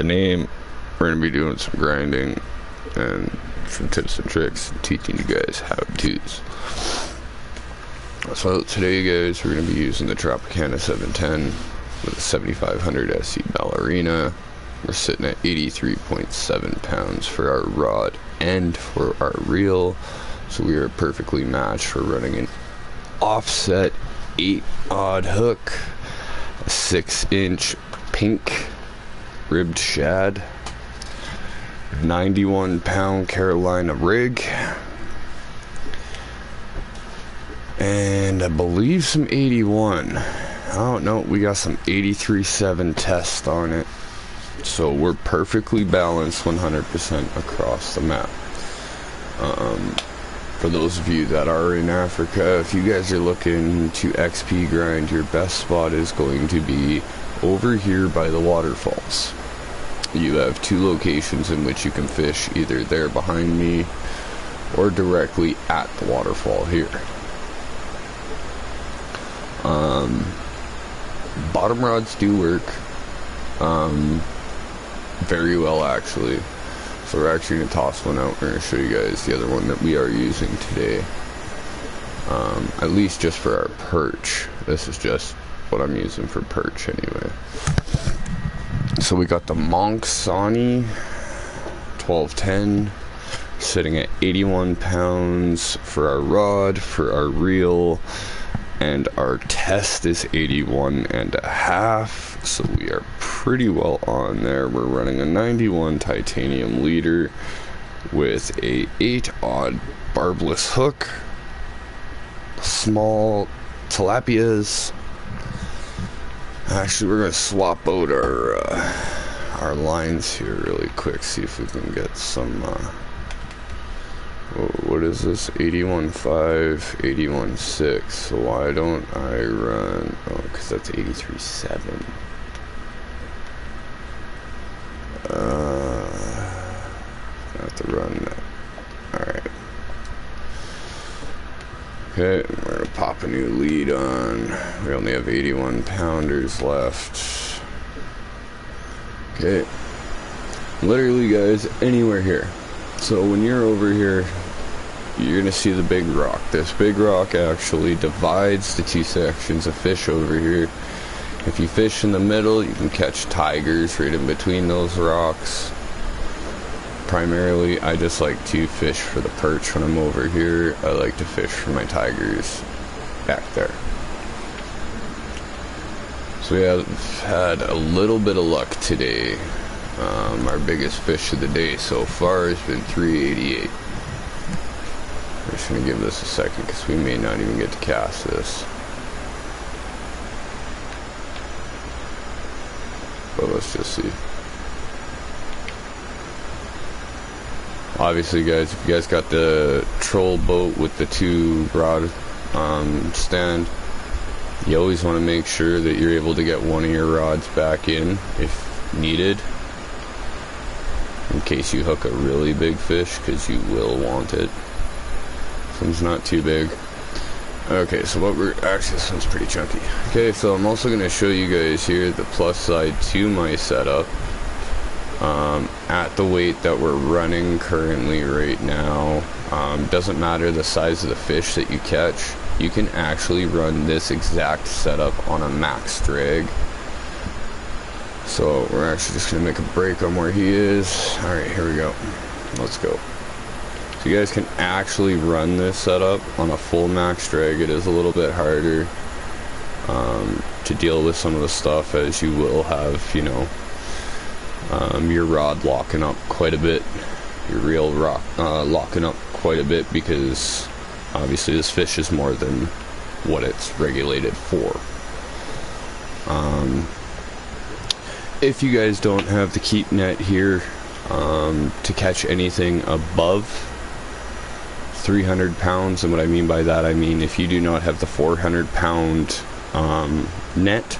the name, we're going to be doing some grinding and some tips and tricks, teaching you guys how to's. So today, guys, we're going to be using the Tropicana 710 with a 7500 SC Ballerina. We're sitting at 83.7 pounds for our rod and for our reel, so we are perfectly matched for running an offset 8-odd hook, a 6-inch pink ribbed shad, 91-pound Carolina rig, and I believe some 81. I don't know, we got some 83.7 test on it. So we're perfectly balanced 100% across the map. For those of you that are in Africa, if you guys are looking to XP grind, your best spot is going to be over here by the waterfalls. You have two locations in which you can fish, either there behind me or directly at the waterfall here. Bottom rods do work very well, actually. So we're actually going to toss one out. We're going to show you guys the other one that we are using today, at least just for our perch. This is just what I'm using for perch anyway. So we got the Monk Sony 1210 sitting at 81 pounds for our rod, for our reel, and our test is 81.5, so we are pretty well on there. We're running a 91 titanium leader with a 8-odd barbless hook, small tilapias. Actually, we're going to swap out our lines here really quick, see if we can get some what is this? 81.5, 81.6. So why don't I run? Oh, because that's 83.7. I have to run that. Alright. Okay, we're gonna pop a new lead on. We only have 81 pounders left. Okay. Literally, guys, anywhere here. So when you're over here, you're gonna see the big rock. This big rock actually divides the two sections of fish over here. If you fish in the middle, you can catch tigers right in between those rocks. Primarily, I just like to fish for the perch when I'm over here. I like to fish for my tigers back there. So we have had a little bit of luck today. Our biggest fish of the day so far has been 388. I'm just going to give this a second because we may not even get to cast this. But let's just see. Obviously, guys, if you guys got the troll boat with the 2 rod stand, you always want to make sure that you're able to get one of your rods back in if needed, in case you hook a really big fish, because you will want it. This one's not too big. Okay, so what we're actually, this one's pretty chunky. Okay, so I'm also going to show you guys here the plus side to my setup. At the weight that we're running currently right now, doesn't matter the size of the fish that you catch, you can actually run this exact setup on a max drag. So we're actually just going to make a break on where he is. Alright, here we go. Let's go. So you guys can actually run this setup on a full max drag. It is a little bit harder to deal with some of the stuff, as you will have, you know, your rod locking up quite a bit, your reel locking up quite a bit, because obviously this fish is more than what it's regulated for. If you guys don't have the keep net here to catch anything above 300 pounds, and what I mean by that, I mean if you do not have the 400-pound net,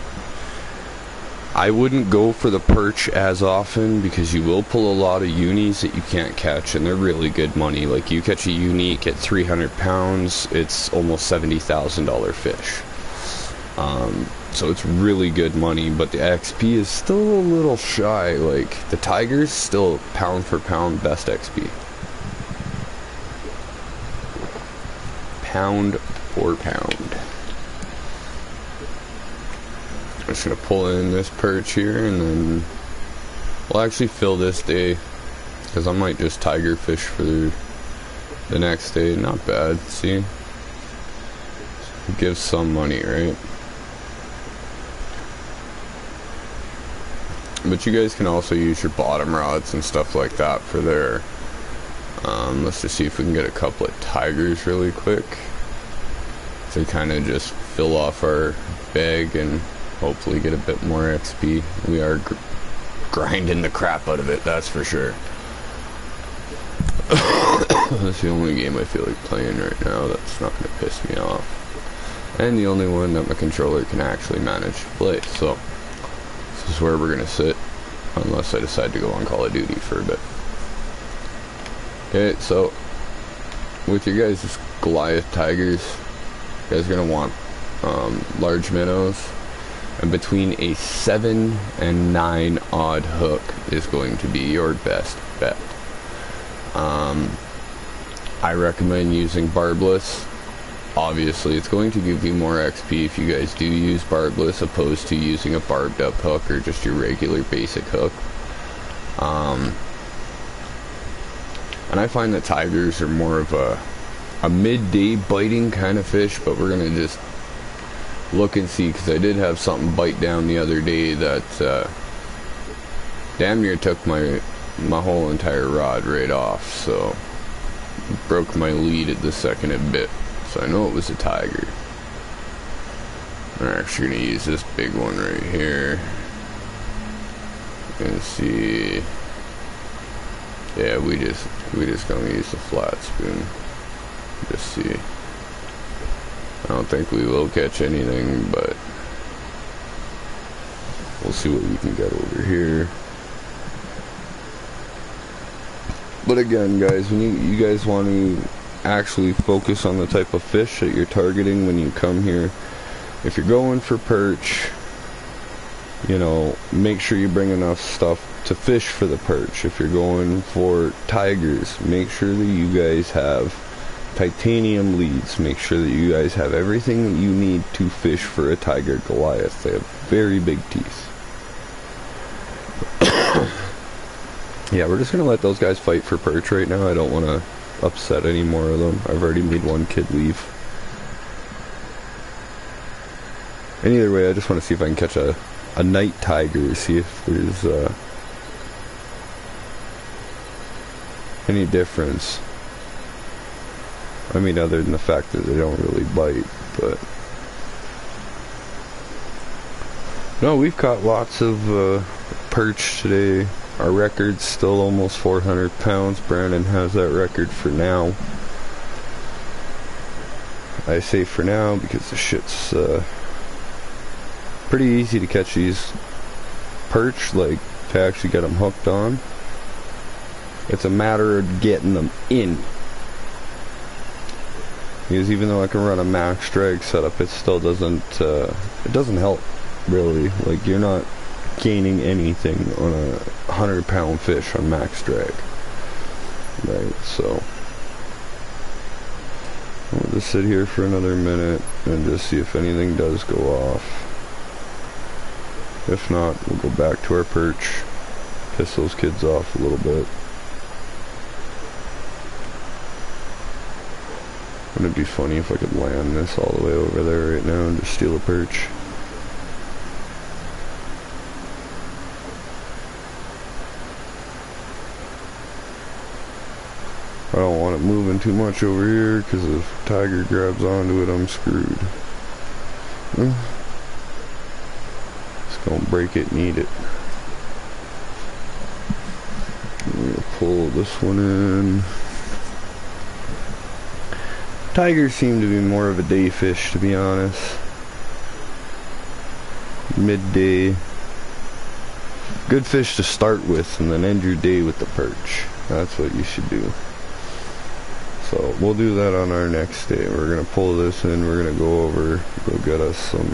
I wouldn't go for the perch as often, because you will pull a lot of unis that you can't catch, and they're really good money. Like, you catch a unique at 300 pounds, it's almost $70,000 fish. So it's really good money, but the XP is still a little shy. Like, the Tiger's still pound for pound best XP. Pound for pound. I'm just gonna pull in this perch here, and then we'll actually fill this day, because I might just tiger fish for the next day. Not bad, see? It gives some money, right? But you guys can also use your bottom rods and stuff like that for there. Let's just see if we can get a couple of tigers really quick to kind of just fill off our bag and hopefully get a bit more XP. We are grinding the crap out of it, that's for sure. That's the only game I feel like playing right now that's not going to piss me off. And the only one that my controller can actually manage to play. So, this is where we're going to sit. Unless I decide to go on Call of Duty for a bit. Okay, so with your guys' Goliath Tigers, you guys are going to want large minnows. And between a 7 and 9 odd hook is going to be your best bet. I recommend using barbless. Obviously, it's going to give you more XP if you guys do use barbless, opposed to using a barbed up hook or just your regular basic hook. And I find that tigers are more of a midday biting kind of fish, but we're going to just look and see, because I did have something bite down the other day that damn near took my whole entire rod right off, so broke my lead at the second it bit. So I know it was a tiger. We're actually going to use this big one right here. And see. Yeah, we just going to use the flat spoon. Just see. I don't think we will catch anything, but we'll see what we can get over here. But again, guys, when you guys want to actually focus on the type of fish that you're targeting when you come here, if you're going for perch, you know, make sure you bring enough stuff to fish for the perch. If you're going for tigers, make sure that you guys have titanium leads. Make sure that you guys have everything that you need to fish for a tiger Goliath. They have very big teeth. Yeah, we're just gonna let those guys fight for perch right now. I don't want to upset any more of them. I've already made one kid leave. And either way, I just want to see if I can catch a night tiger, see if there's any difference. I mean, other than the fact that they don't really bite, but no, we've caught lots of perch today. Our record's still almost 400 pounds. Brandon has that record for now. I say for now because the shit's pretty easy to catch these perch, like to actually get them hooked on. It's a matter of getting them in. Because even though I can run a max drag setup, it still doesn't help really. Like, you're not gaining anything on a 100-pound fish on max drag, right? So I'll just sit here for another minute and just see if anything does go off. If not, we'll go back to our perch, piss those kids off a little bit. Wouldn't it be funny if I could land this all the way over there right now and just steal a perch? I don't want it moving too much over here, because if tiger grabs onto it, I'm screwed. It's gonna break it and eat it. I'm gonna pull this one in. Tigers seem to be more of a day fish, to be honest. Midday. Good fish to start with, and then end your day with the perch. That's what you should do. So we'll do that on our next day. We're gonna pull this in. We're gonna go over, go get us some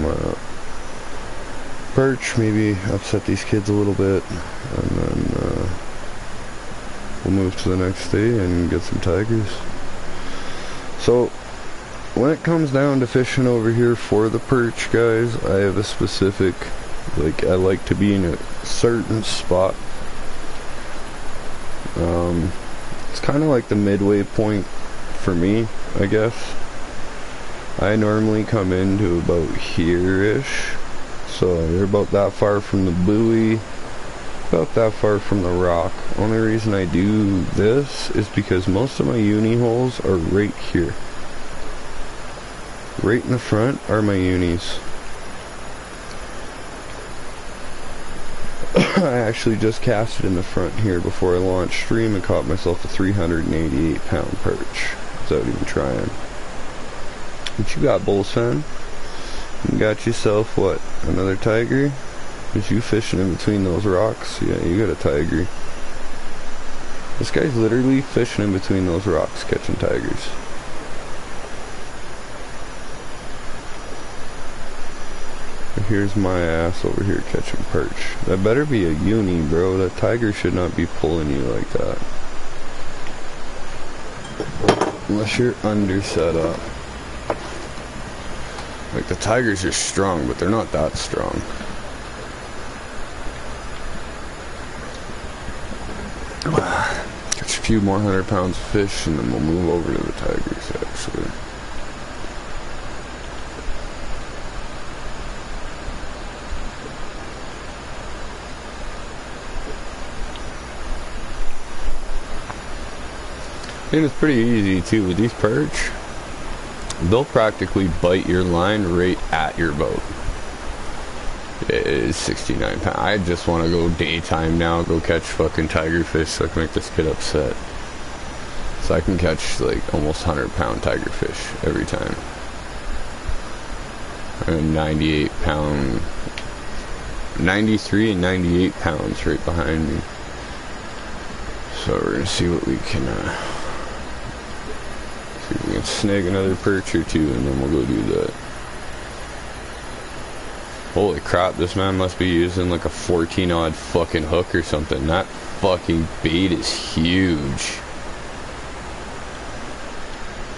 perch, maybe upset these kids a little bit, and then we'll move to the next day and get some tigers. So when it comes down to fishing over here for the perch, guys, I have a specific, like, I like to be in a certain spot. It's kind of like the midway point for me, I guess. I normally come into about here-ish, so you're about that far from the buoy, about that far from the rock. Only reason I do this is because most of my uni holes are right here. Right in the front are my unis. I actually just casted in the front here before I launched stream and caught myself a 388 pound perch without even trying. What you got, Bulls fan? You got yourself what? Another tiger? Is you fishing in between those rocks? Yeah, you got a tiger. This guy's literally fishing in between those rocks catching tigers. Here's my ass over here catching perch. That better be a uni, bro. That tiger should not be pulling you like that. Unless you're under set up. Like, the tigers are strong, but they're not that strong. Catch a few more 100 pounds of fish and then we'll move over to the tigers, actually. And it's pretty easy too with these perch. They'll practically bite your line right at your boat. It is 69 pounds. I just want to go daytime now, go catch fucking tiger fish so I can make this kid upset. So I can catch like almost 100-pound tiger fish every time. And 98 pound, 93 and 98 pounds right behind me. So we're gonna see what we can see if we can snag another perch or two, and then we'll go do that. Holy crap, this man must be using like a 14-odd fucking hook or something. That fucking bait is huge.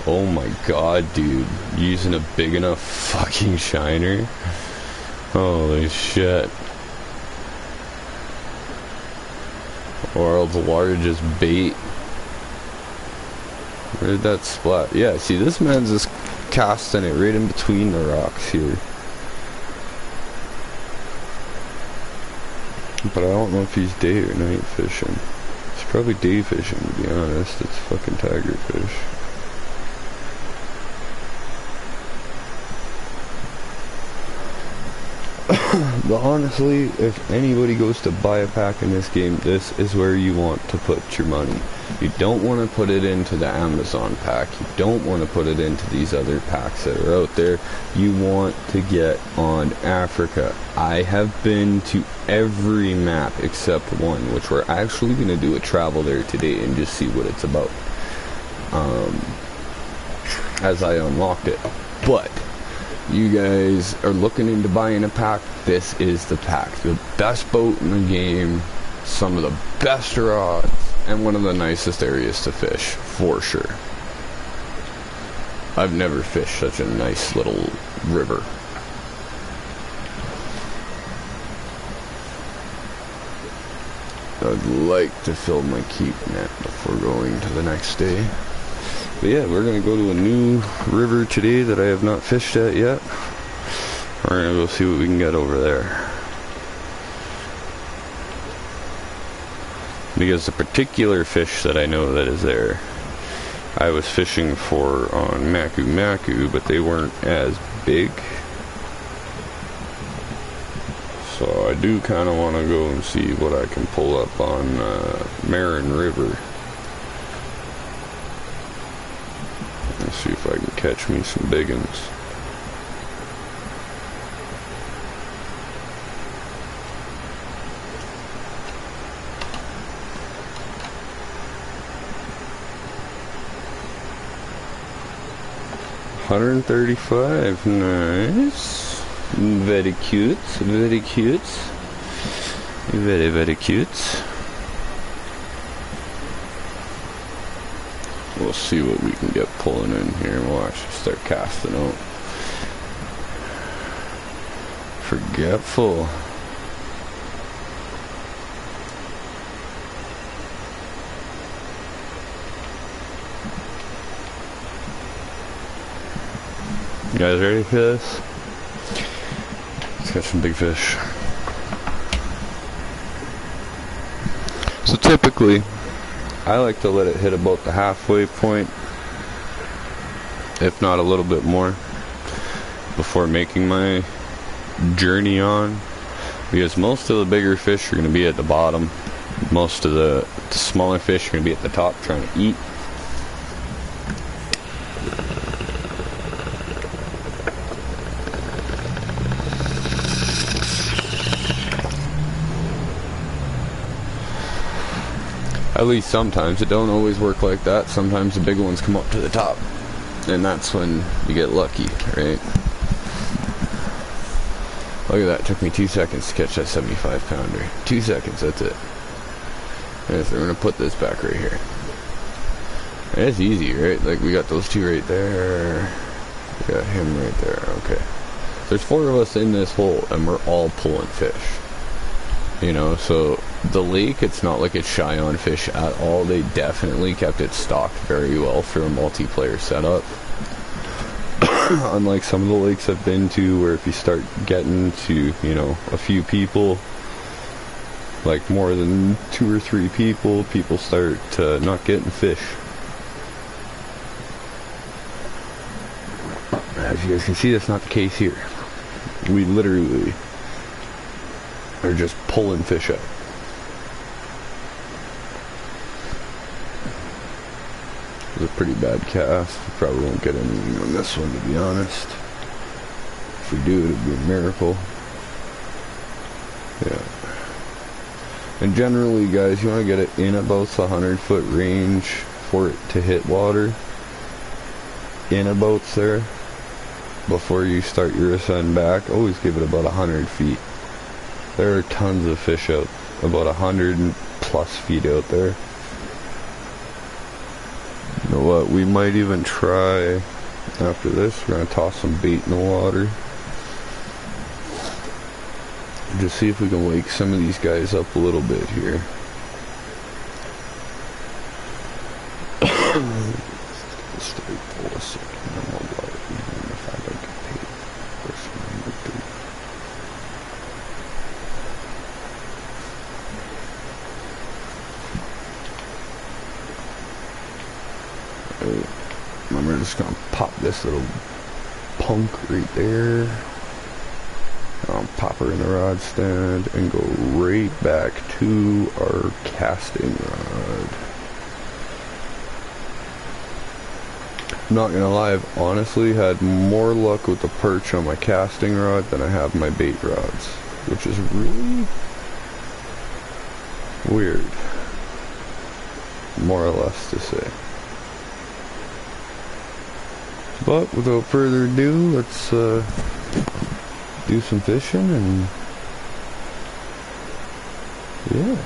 Oh my god, dude. Using a big enough fucking shiner? Holy shit. World's largest bait. Where did that splat? Yeah, see, this man's just casting it right in between the rocks here. But I don't know if he's day or night fishing. It's probably day fishing, to be honest. It's fucking tiger fish. But honestly, if anybody goes to buy a pack in this game, this is where you want to put your money. You don't want to put it into the Amazon pack. You don't want to put it into these other packs that are out there. You want to get on Africa. I have been to every map except one, which we're actually going to do a travel there today and just see what it's about. As I unlocked it. But you guys are looking into buying a pack, this is the pack. The best boat in the game, some of the best rods, and one of the nicest areas to fish, for sure. I've never fished such a nice little river. I'd like to fill my keep net before going to the next day. But yeah, we're going to go to a new river today that I have not fished at yet. We're going to go see what we can get over there. Because the particular fish that I know that is there, I was fishing for on Maku Maku, but they weren't as big. So I do kind of want to go and see what I can pull up on Marin River. Let's see if I can catch me some big ones. $135, nice. Very cute, very cute. Very, very cute. We'll see what we can get pulling in here. We'll actually start casting out. Forgetful. You guys ready for this? Let's catch some big fish. So typically, I like to let it hit about the halfway point, if not a little bit more, before making my journey on, because most of the bigger fish are going to be at the bottom. Most of the smaller fish are going to be at the top trying to eat. At least sometimes. It don't always work like that. Sometimes the big ones come up to the top, and that's when you get lucky, right? Look at that. It took me 2 seconds to catch that 75 pounder. 2 seconds, that's it. And so we're going to put this back right here. And it's easy, right? Like, we got those two right there. We got him right there. Okay. There's 4 of us in this hole, and we're all pulling fish. You know, so the lake, it's not like it's shy on fish at all. They definitely kept it stocked very well for a multiplayer setup. Unlike some of the lakes I've been to, where if you start getting to, you know, a few people, like more than 2 or 3 people, people start not getting fish. As you guys can see, that's not the case here. We literally are just pulling fish up. It was a pretty bad cast. We probably won't get anything on this one, to be honest. If we do, it'd be a miracle. Yeah. And generally, guys, you want to get it in about the 100-foot range for it to hit water. In about there. Before you start your ascend back, always give it about 100 feet. There are tons of fish out, about 100 plus feet out there. You know what, we might even try, after this, we're going to toss some bait in the water. Just see if we can wake some of these guys up a little bit here. I'm just gonna pop this little punk right there. I'll pop her in the rod stand and go right back to our casting rod. I'm not gonna lie, I've honestly had more luck with the perch on my casting rod than I have my bait rods, which is really weird, more or less to say. But without further ado, let's do some fishing and yeah.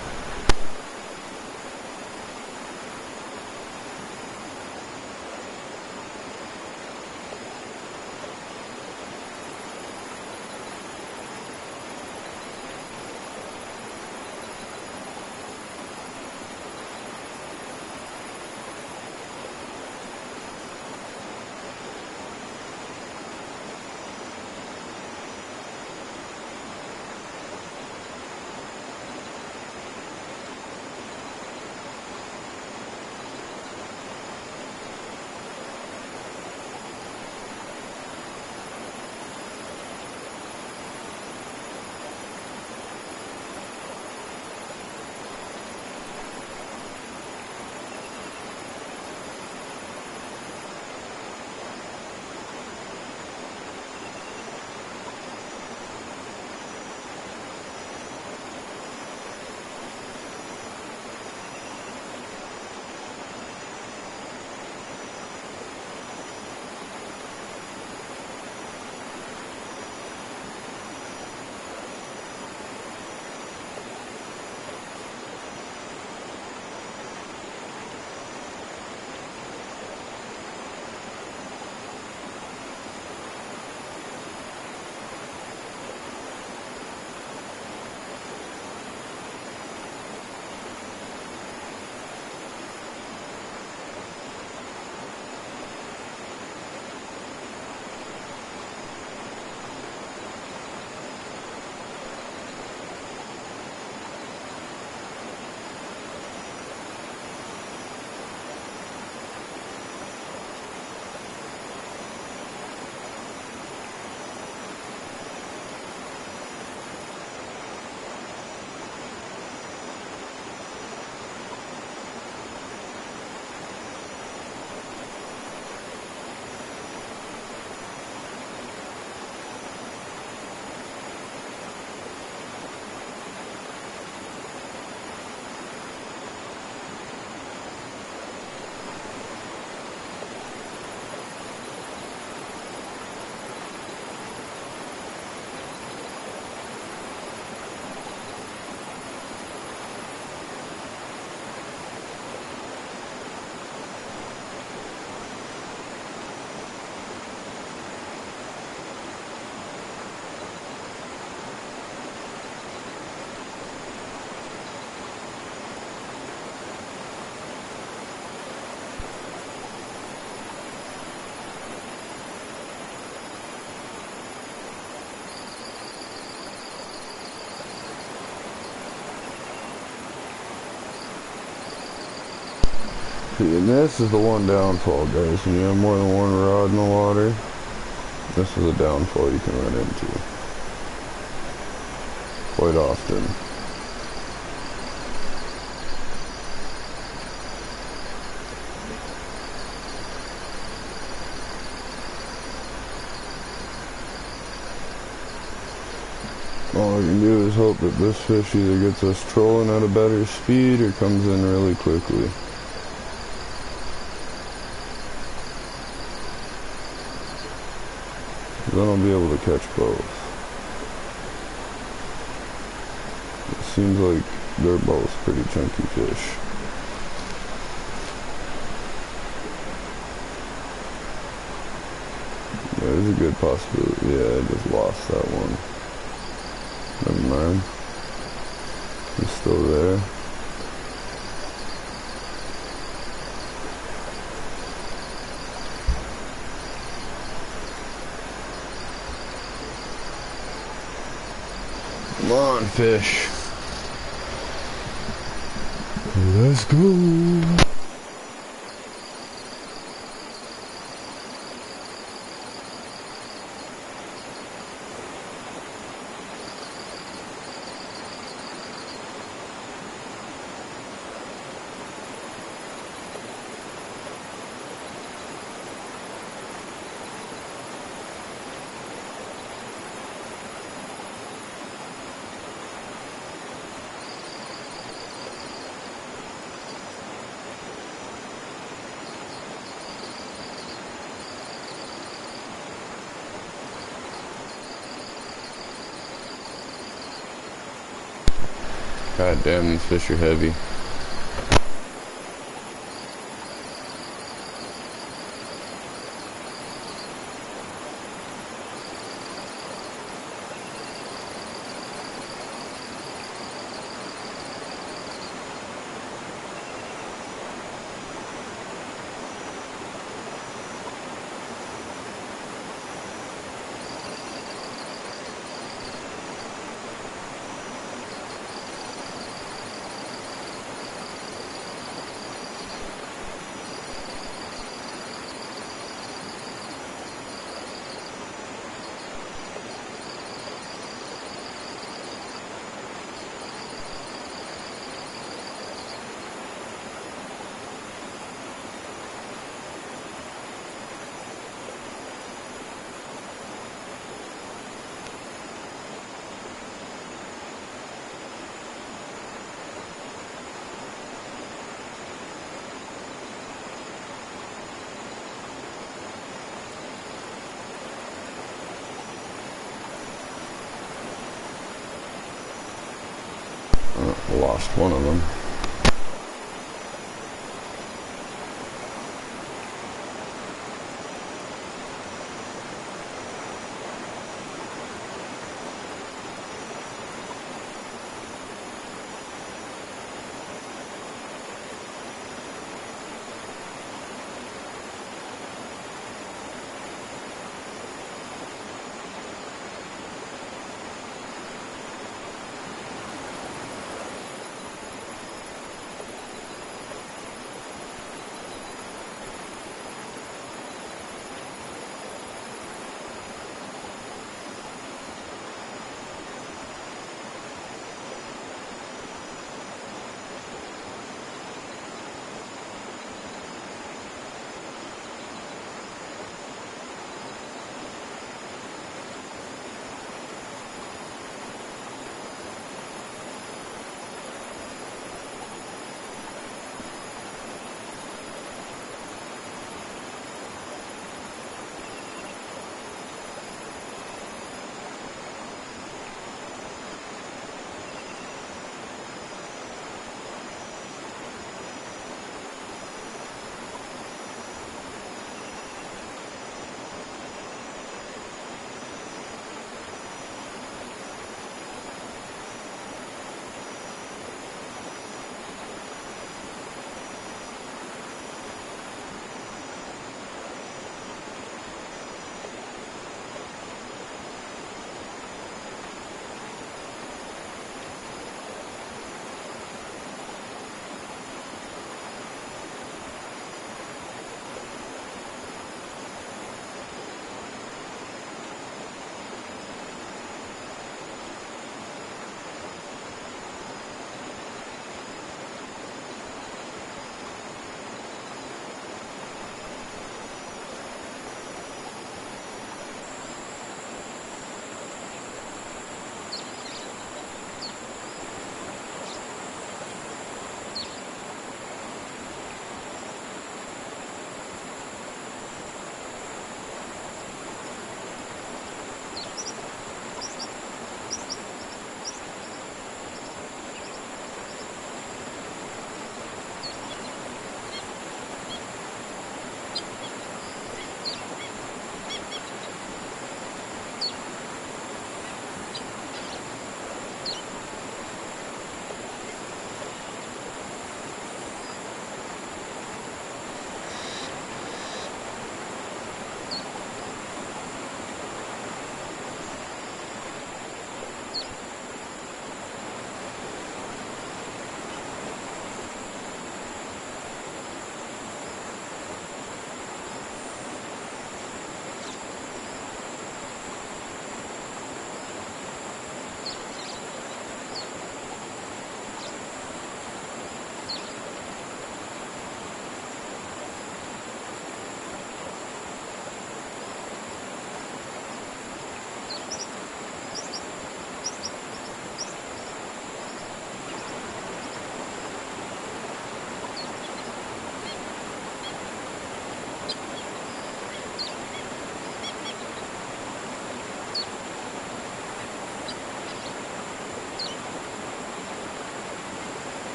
See, and this is the one downfall, guys. When you have more than one rod in the water, this is a downfall you can run into quite often. All I can do is hope that this fish either gets us trolling at a better speed or comes in really quickly. Then I'll be able to catch both. It seems like they're both pretty chunky fish. There's a good possibility. Yeah, I just lost that one. Never mind. He's still there. Come on, fish. Let's go. God damn, these fish are heavy. Lost one of them.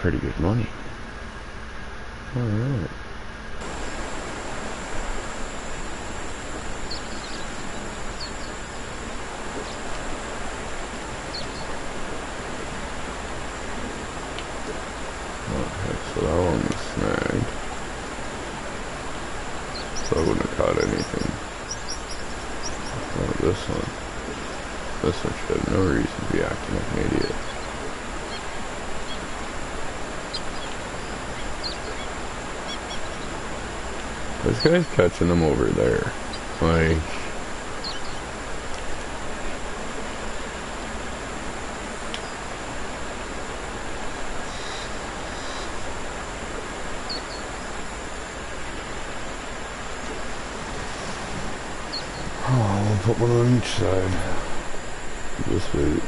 pretty good money. Alright. Okay, so that one was snagged. So I wouldn't have caught anything. Oh, this one. This one should have no reason to be acting like an idiot. This guy's catching them over there. Like... Oh, we'll put one on each side. This way.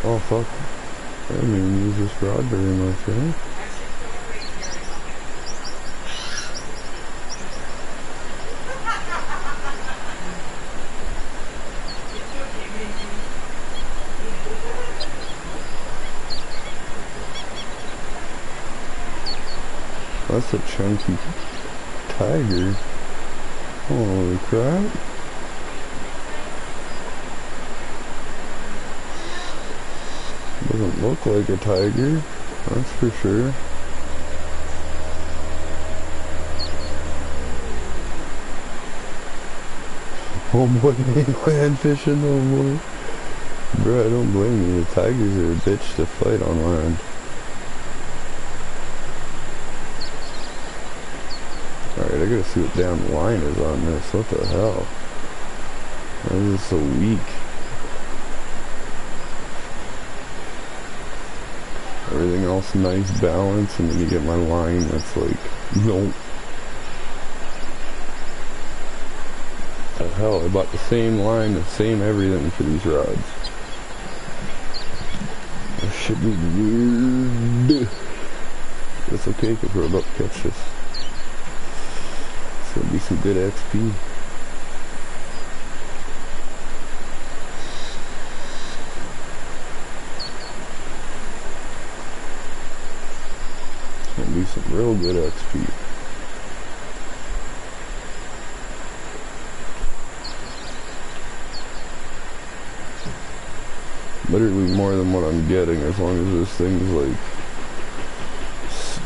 Oh fuck. I didn't even use this rod very much, eh? That's a chunky tiger. Holy crap. Doesn't look like a tiger, that's for sure. Oh boy, ain't land fishing no more. Bro, I don't blame you. The tigers are a bitch to fight on land. Alright, I gotta see what damn line is on this. What the hell? Why is it so weak? Everything else nice balance, and then you get my line that's like, nope. The hell, I bought the same line, the same everything for these rods. That should be weird. It's okay because we're about to catch this. It's gonna be some good XP. Be some real good XP. Literally more than what I'm getting. As long as this thing's like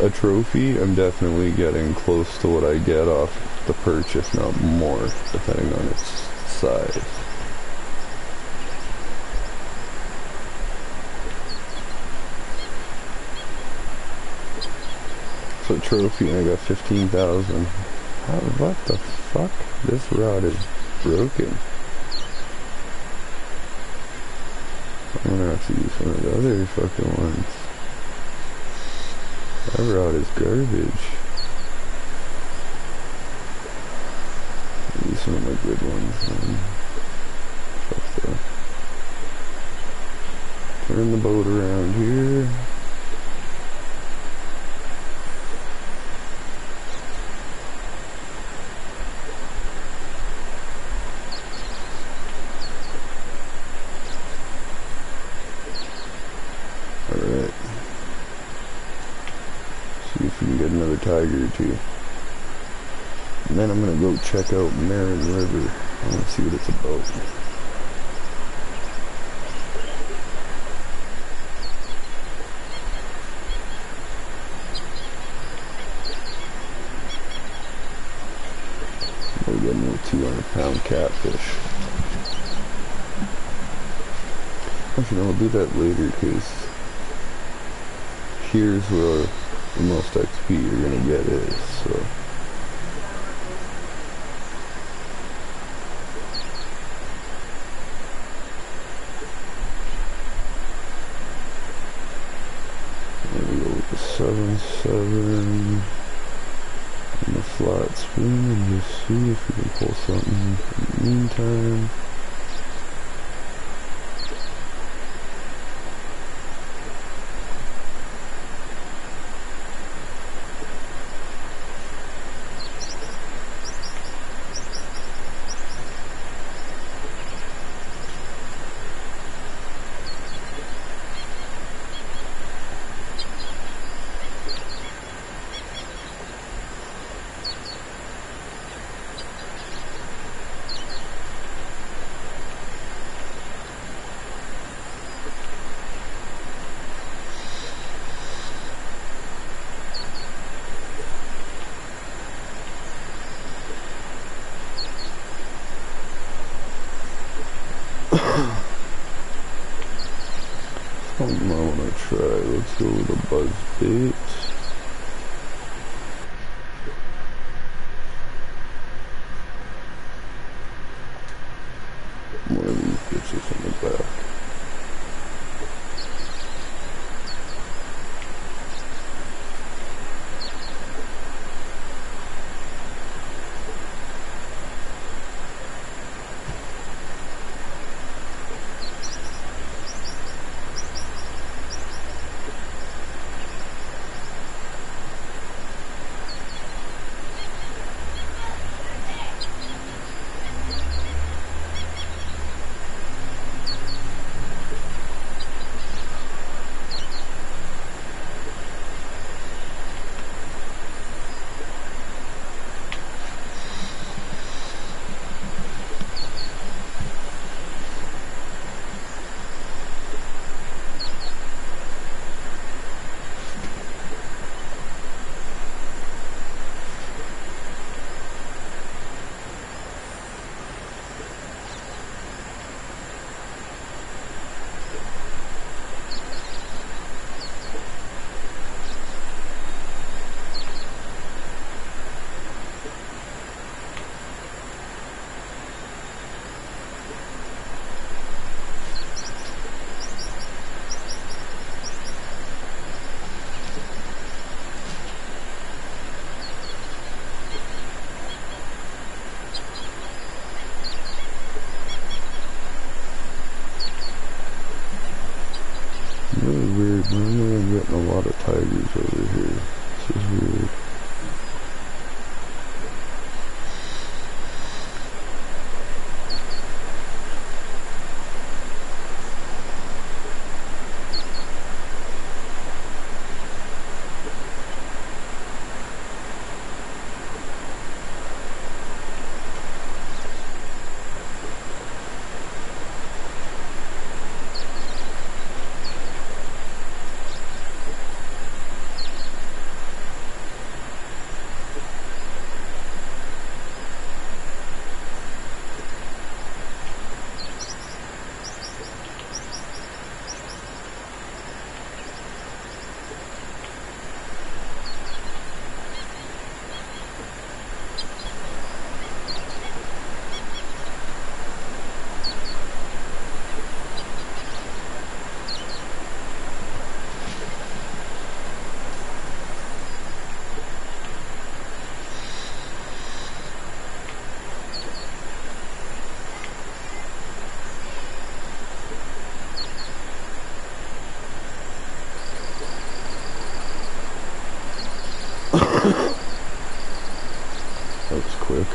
a trophy, I'm definitely getting close to what I get off the perch, if not more, depending on its size. A trophy and I got 15,000. What the fuck? This rod is broken. I'm gonna have to use one of the other fucking ones. That rod is garbage. Use one of my good ones. Fuck that. Turn the boat around here. Tiger or two. And then I'm gonna go check out Marin River. I wanna see what it's about. We're getting a 200-pound catfish. Actually, no, I'll do that later because here's where the most XP you're gonna get is, so. There we go with the 7.7 and the flat spoon, and just see if we can pull something in the meantime. something I want to try. Let's go with a buzz bait. One of these bitches in the back. Really weird. Normally I'm getting a lot of tigers over here. This is weird. That was quick.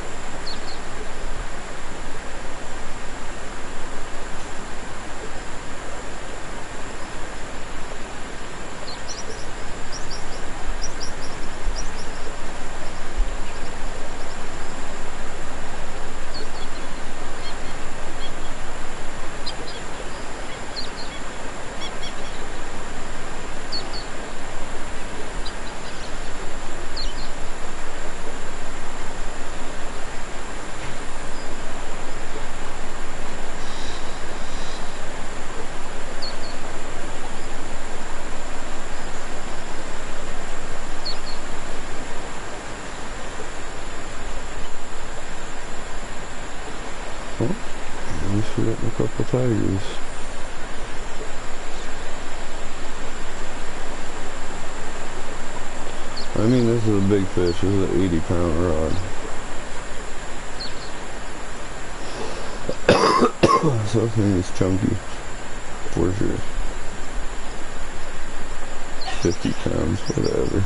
Well, at least we're getting a couple tigers. I mean, this is a big fish. This is an 80-pound rod. So I think it's chunky. For sure. 50 pounds, whatever.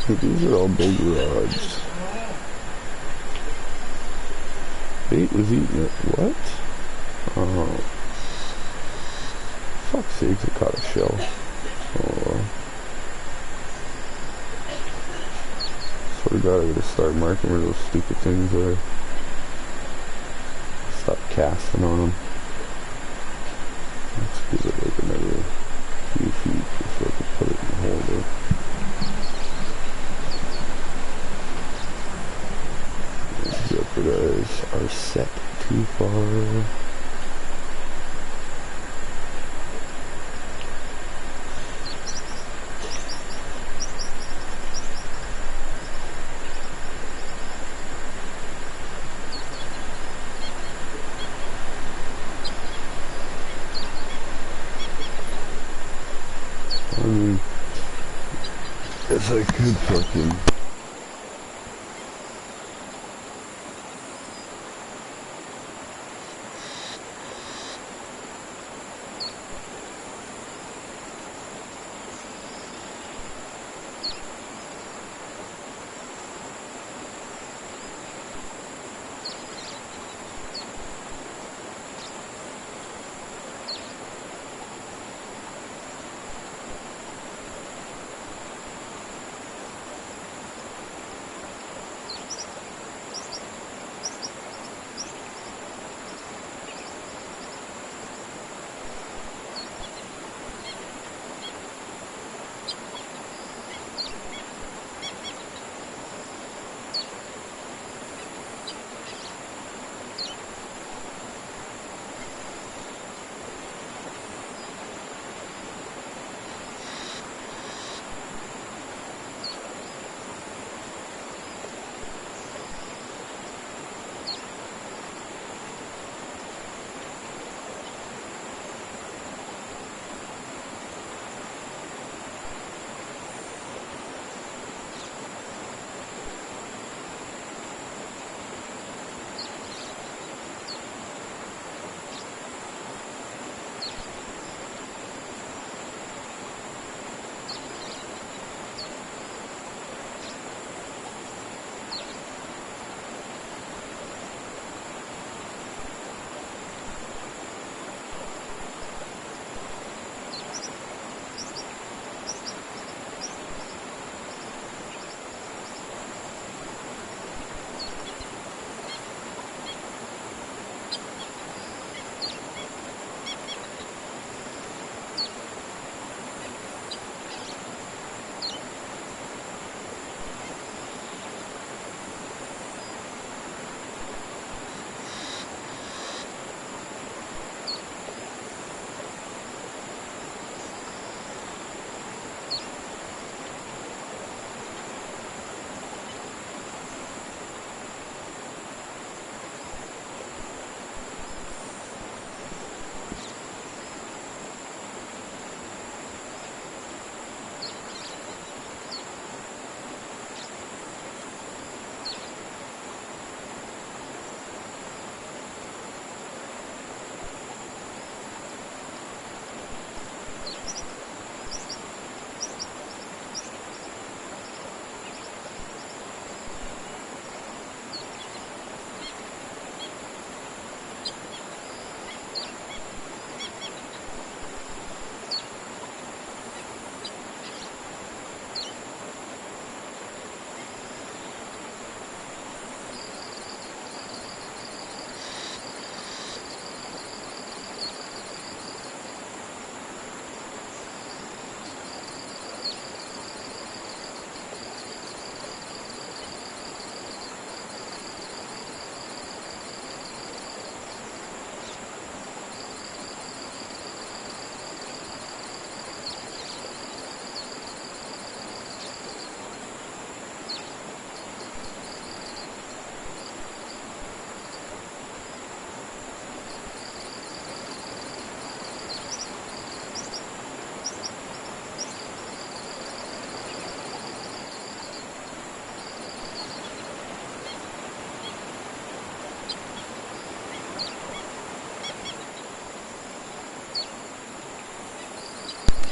These are all big rods. Bait was eating it. What? Oh. Fuck's sake, it caught a shell. Oh. Swear to God, I gotta start marking where those stupid things are. Stop casting on them. Let's give it like another few feet. Just look. If I could fucking...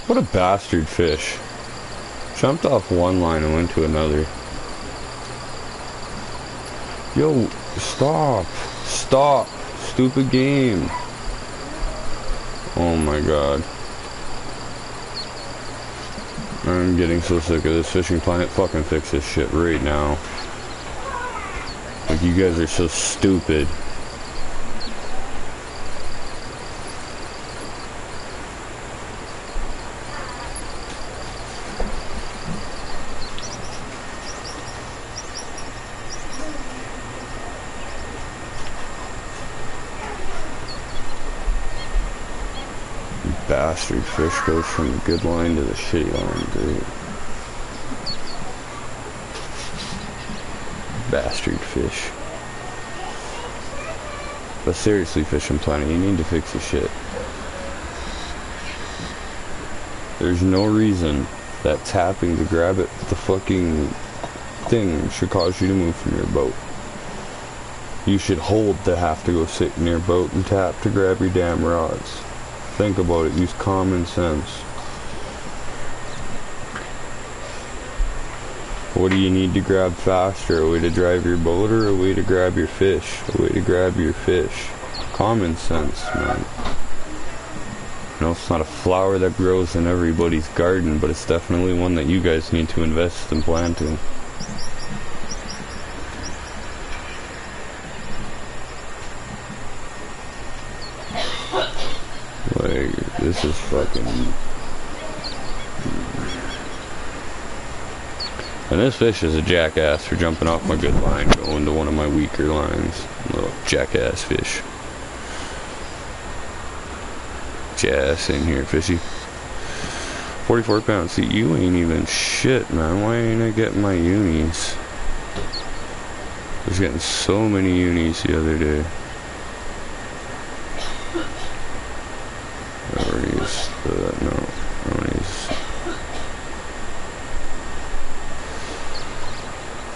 What a bastard fish. Jumped off one line and went to another. Yo, stop. Stop. Stupid game. Oh my god. I'm getting so sick of this. Fishing Planet, fucking fix this shit right now. Like, you guys are so stupid. Bastard fish goes from the good line to the shitty line, dude. Bastard fish. But seriously, Fishing Planet, you need to fix your shit. There's no reason that tapping to grab it, the fucking thing should cause you to move from your boat. You should hold to have to go sit in your boat and tap to grab your damn rods. Think about it, use common sense. What do you need to grab faster? A way to drive your boat or a way to grab your fish? A way to grab your fish. Common sense, man. You know, it's not a flower that grows in everybody's garden, but it's definitely one that you guys need to invest in planting. Like, this is fucking... And this fish is a jackass for jumping off my good line, going to one of my weaker lines. Little jackass fish. Jazz in here, fishy. 44 pounds. See, you ain't even shit, man. Why ain't I getting my unis? I was getting so many unis the other day.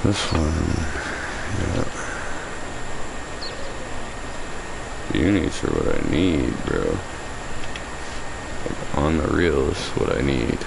This one, yeah. Unis are what I need, bro. Like, on the real is what I need.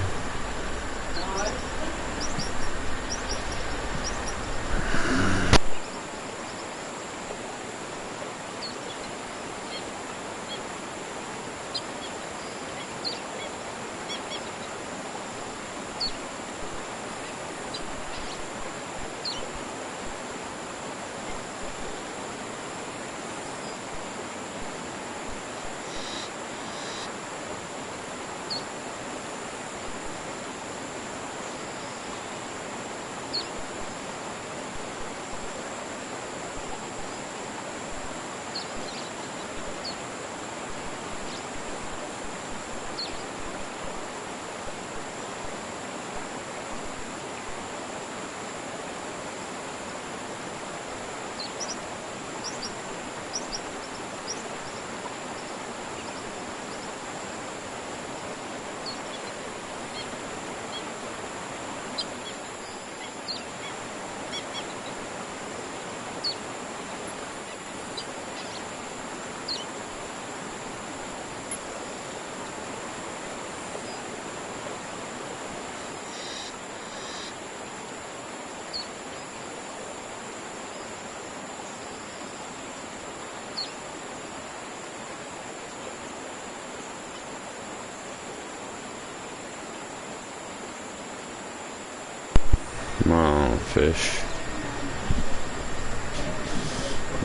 Come on, fish.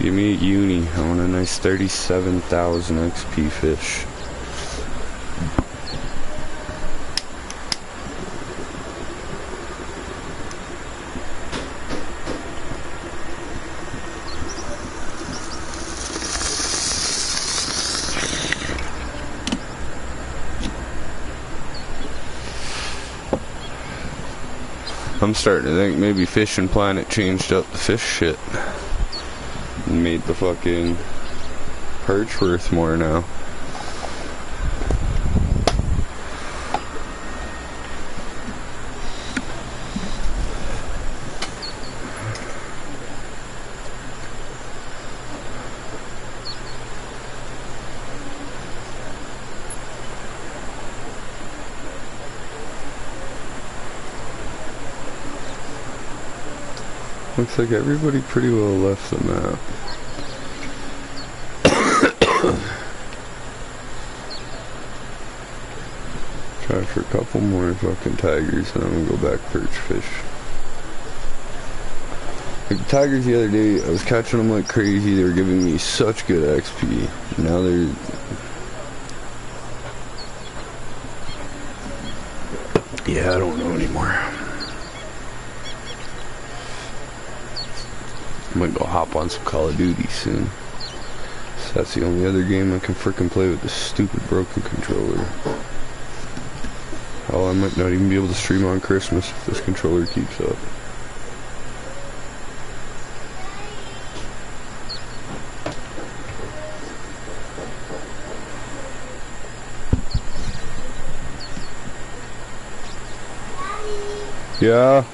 Give me a uni. I want a nice 37,000 XP fish. I'm starting to think maybe Fishing Planet changed up the fish shit and made the fucking perch worth more now. Looks like everybody pretty well left the map. Try for a couple more fucking tigers and I'm gonna go back perch fish. Like the tigers the other day, I was catching them like crazy. They were giving me such good XP. Now they're... Yeah, I don't know anymore. I might go hop on some Call of Duty soon. So that's the only other game I can frickin' play with this stupid broken controller. Oh, I might not even be able to stream on Christmas if this controller keeps up. Yeah.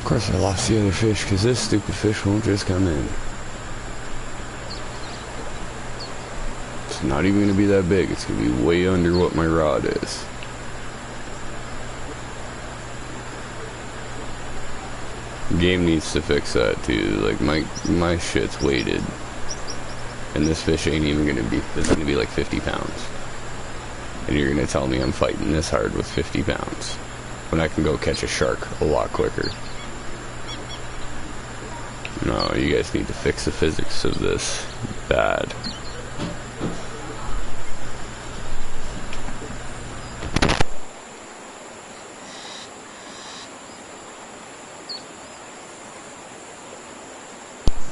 Of course I lost the other fish because this stupid fish won't just come in. It's not even going to be that big. It's going to be way under what my rod is. Game needs to fix that too. Like my shit's weighted. And this fish ain't even going to be, it's going to be like 50 pounds. And you're going to tell me I'm fighting this hard with 50 pounds. When I can go catch a shark a lot quicker. No, you guys need to fix the physics of this bad.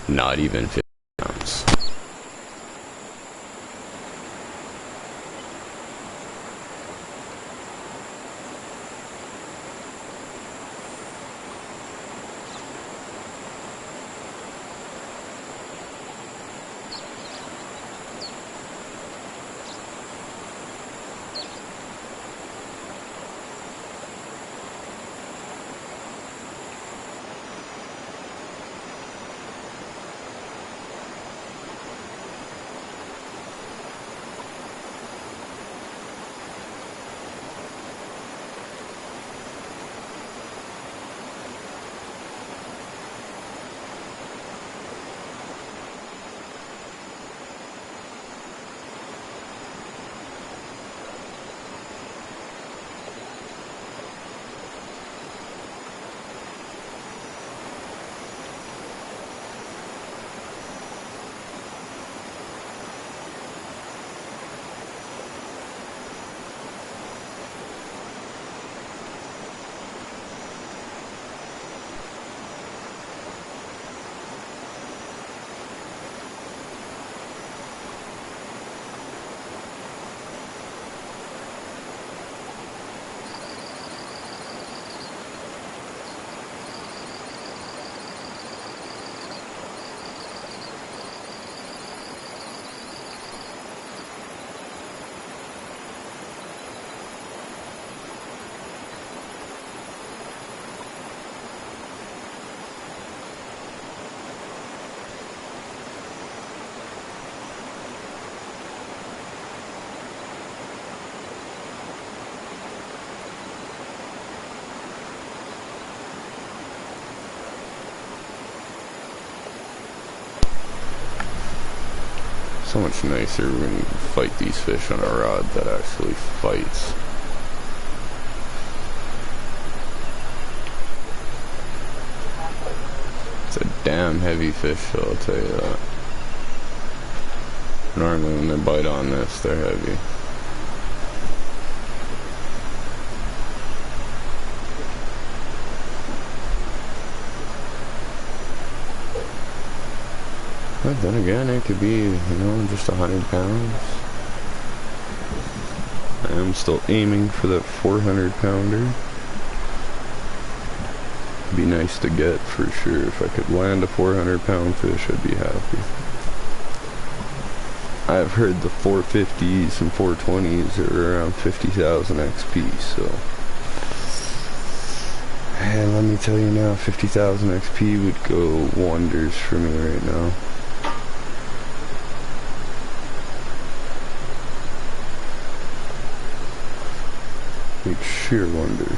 Not even 50 pounds. So much nicer when you fight these fish on a rod that actually fights. It's a damn heavy fish, though, I'll tell you that. Normally when they bite on this, they're heavy. But then again, it could be, just 100 pounds. I am still aiming for that 400 pounder. It'd be nice to get for sure. If I could land a 400 pound fish, I'd be happy. I've heard the 450s and 420s are around 50,000 XP, so. And let me tell you now, 50,000 XP would go wonders for me right now. Like sheer wonder.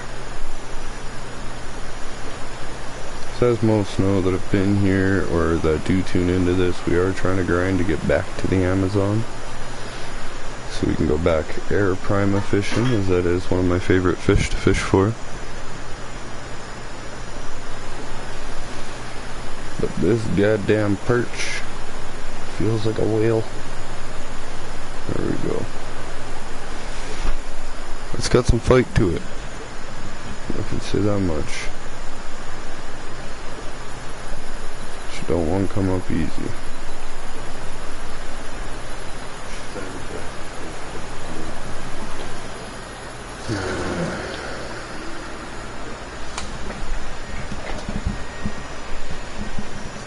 So as most know that have been here or that do tune into this, we are trying to grind to get back to the Amazon. So we can go back air prima fishing, as that is one of my favorite fish to fish for. But this goddamn perch feels like a whale. There we go. It's got some fight to it. I can say that much. She don't want to come up easy.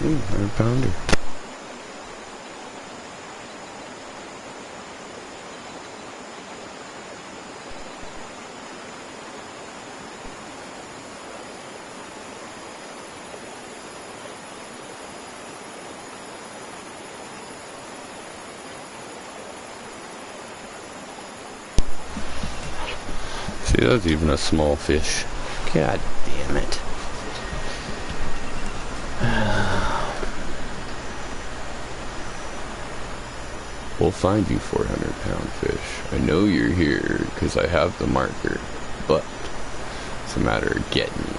Ooh, 100 pounder. See, that's even a small fish. God damn it. We'll find you 400 pound fish. I know you're here because I have the marker, but it's a matter of getting you.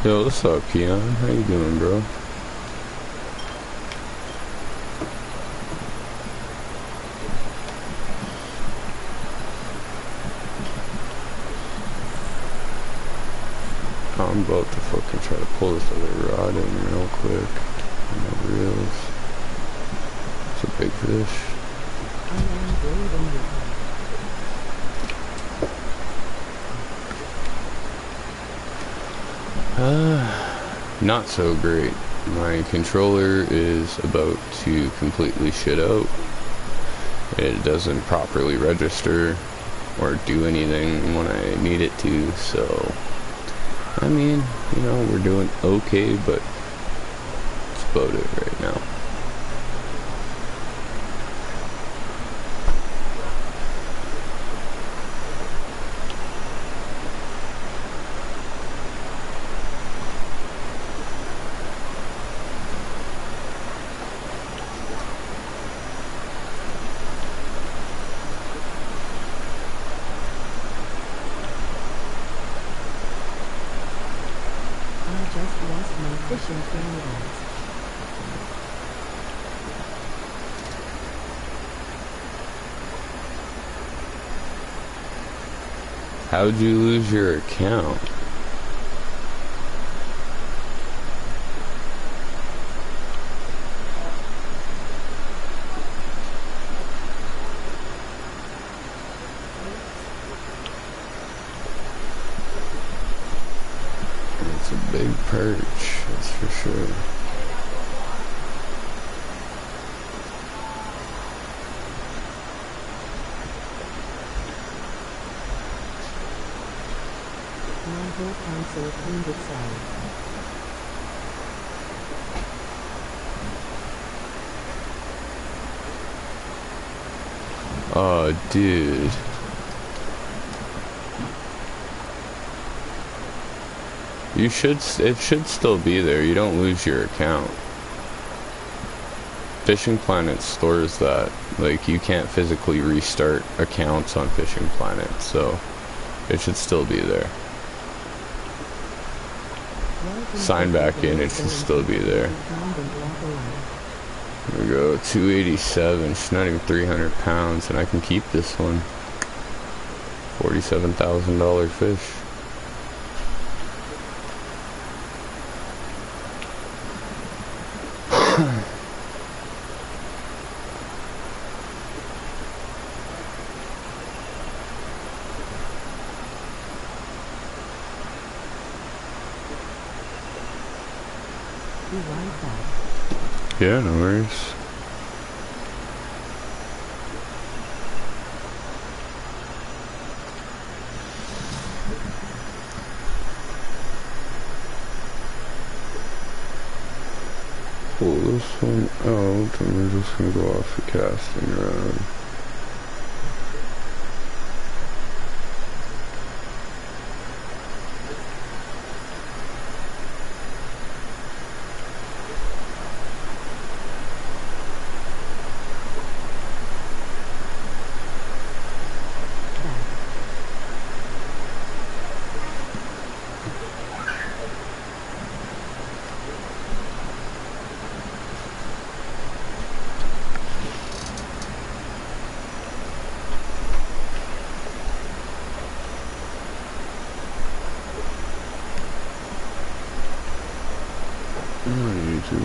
Yo, what's up, Keon? How you doing, bro? I'm about to fucking try to pull this other rod in real quick. My reels. It's a big fish. Not so great. My controller is about to completely shit out. It doesn't properly register or do anything when I need it to, so I mean, we're doing okay, but that's about it right now. just lost my fishing paradise. How'd you lose your account? It's a big perch, that's for sure. My whole console cleaned itself. Oh, dude. It should still be there. You don't lose your account. Fishing Planet stores that. Like, you can't physically restart accounts on Fishing Planet, so it should still be there. Sign back in, it should still be there. There we go, 287. She's not even 300 pounds, and I can keep this one. $47,000 fish. Yeah, no worries. Pull this one out, and we're just gonna go off the casting rod.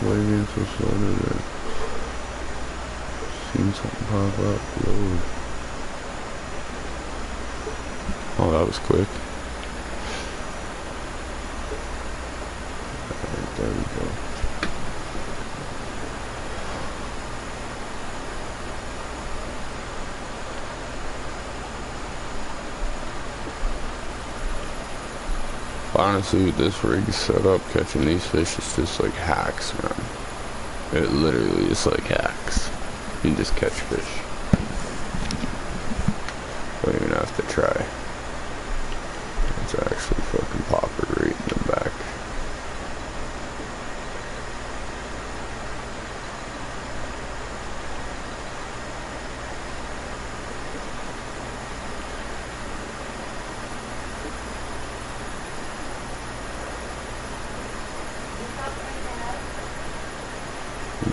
Waiting for soda there. Seen something pop up. Load. Oh, that was quick. Alright, there we go. Honestly, with this rig set up, catching these fish is just like hacks, man. It literally is like hacks. You can just catch fish. Don't even have to try. It's actually fucking popper right in the back.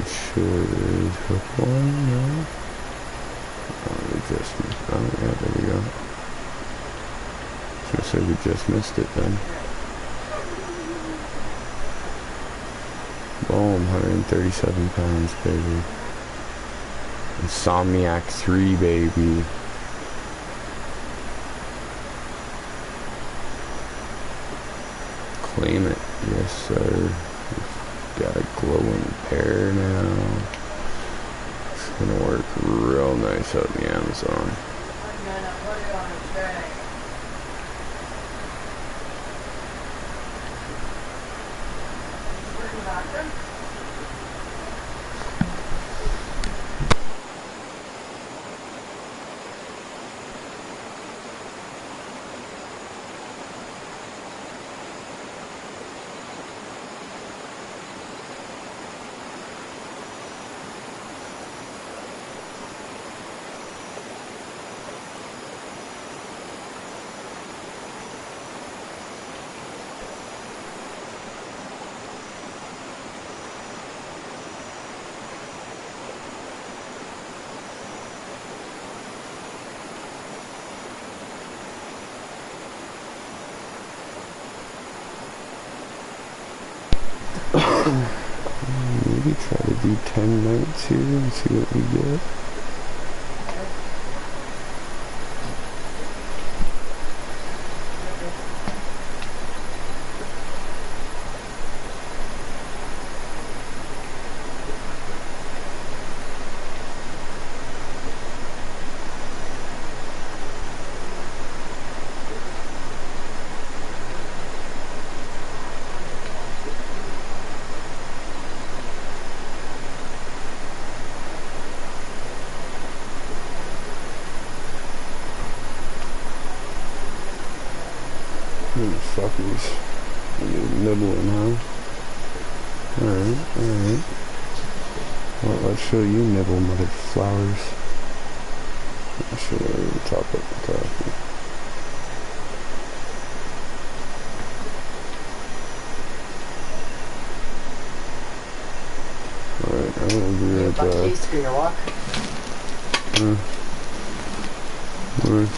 Should hook one, no? Oh, we just missed. Oh, yeah, there we go. I was gonna say we just missed it then. Boom, 137 pounds, baby. Insomniac 3, baby. Claim it, yes sir. Got a glowing pair now. It's gonna work real nice out in the Amazon. maybe try to do 10 nights here and see what we get. Fuckers. Nibbling, huh? Alright. Well, let's show you nibble, mother flowers. I should have top up the coffee. Alright, I will be right back. Bucky's for your walk. Alright.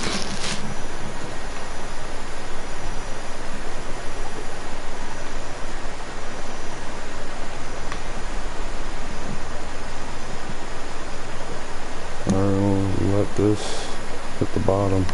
This at the bottom.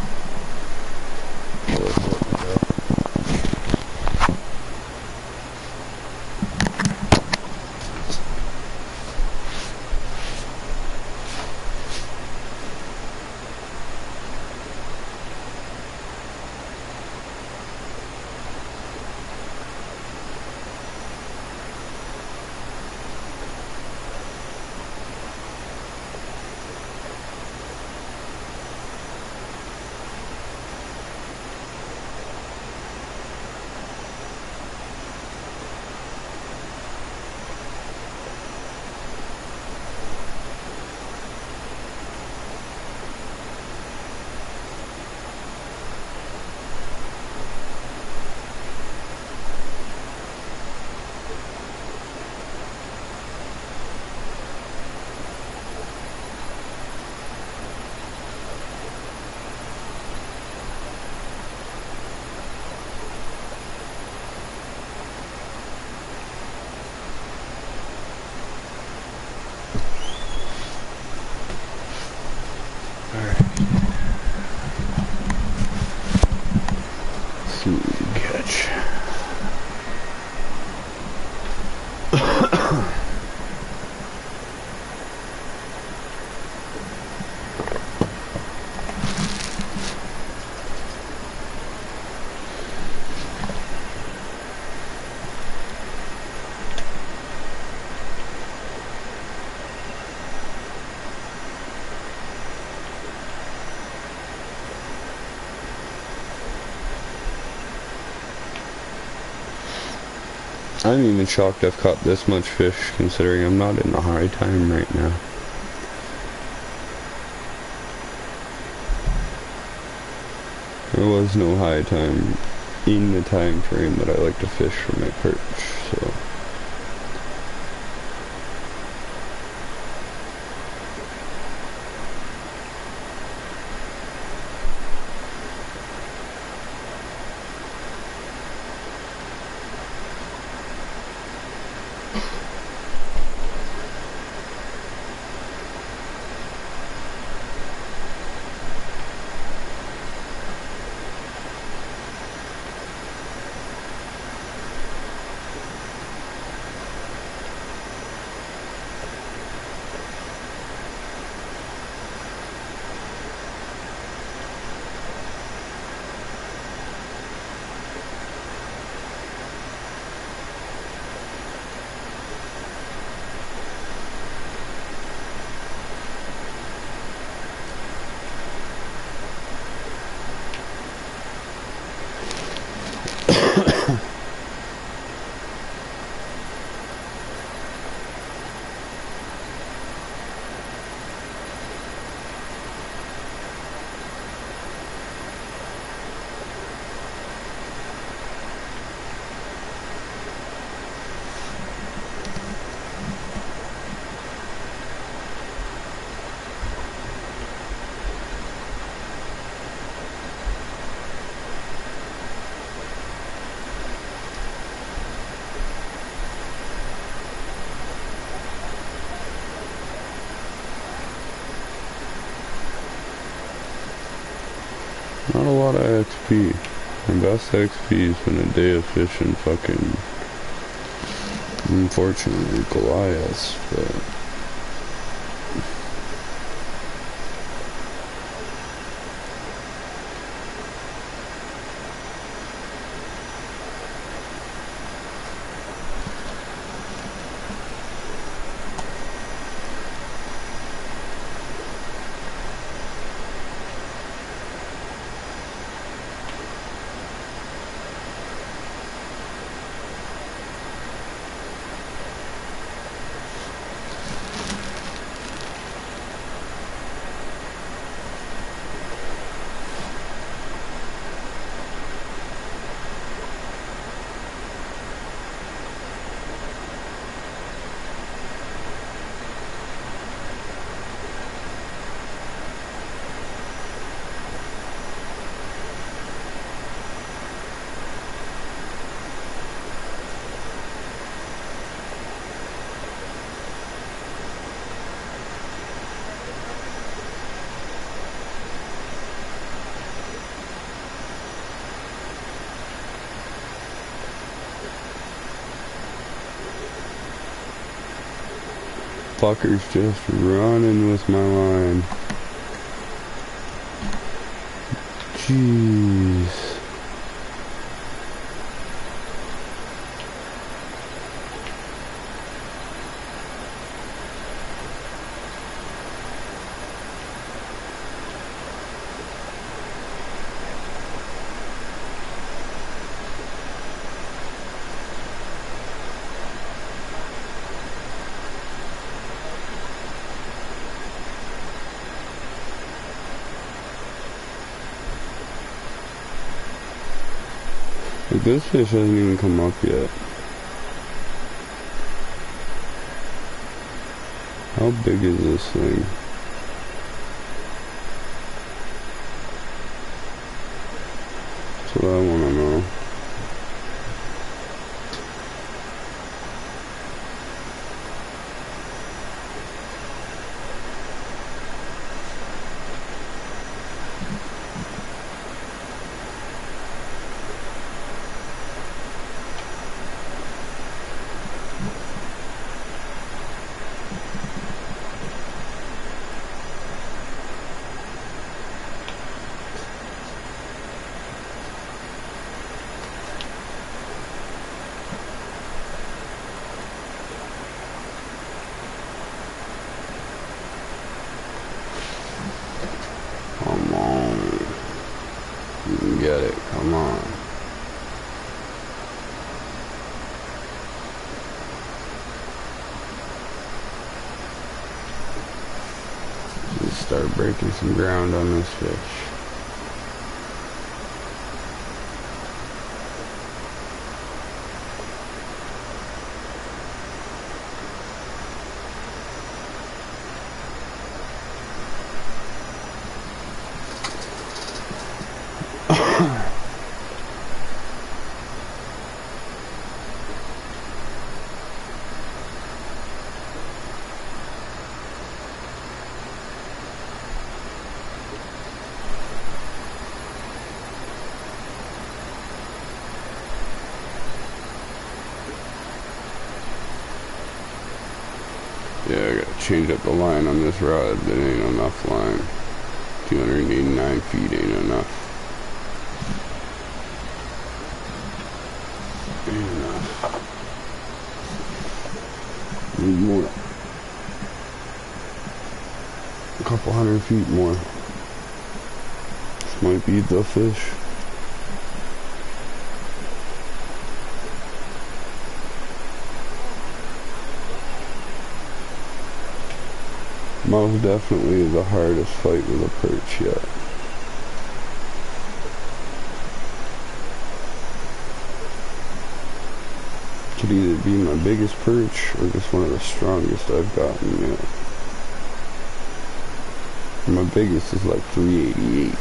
I'm even shocked I've caught this much fish, considering I'm not in a high time right now. There was no high time in the time frame that I like to fish for my perch, so... not a lot of XP. My best XP has been a day of fishing fucking, unfortunately, Goliaths, but fucker's just running with my line. Jeez. This fish hasn't even come up yet. How big is this thing? That's what I want to know. Come on. You can get it. Come on. Just start breaking some ground on this fish. Yeah, I gotta change up the line on this rod. There ain't enough line. 289 feet ain't enough. Ain't enough. Need more. A couple hundred feet more. This might be the fish. Most definitely the hardest fight with a perch yet. Could either be my biggest perch or just one of the strongest I've gotten yet. My biggest is like 388.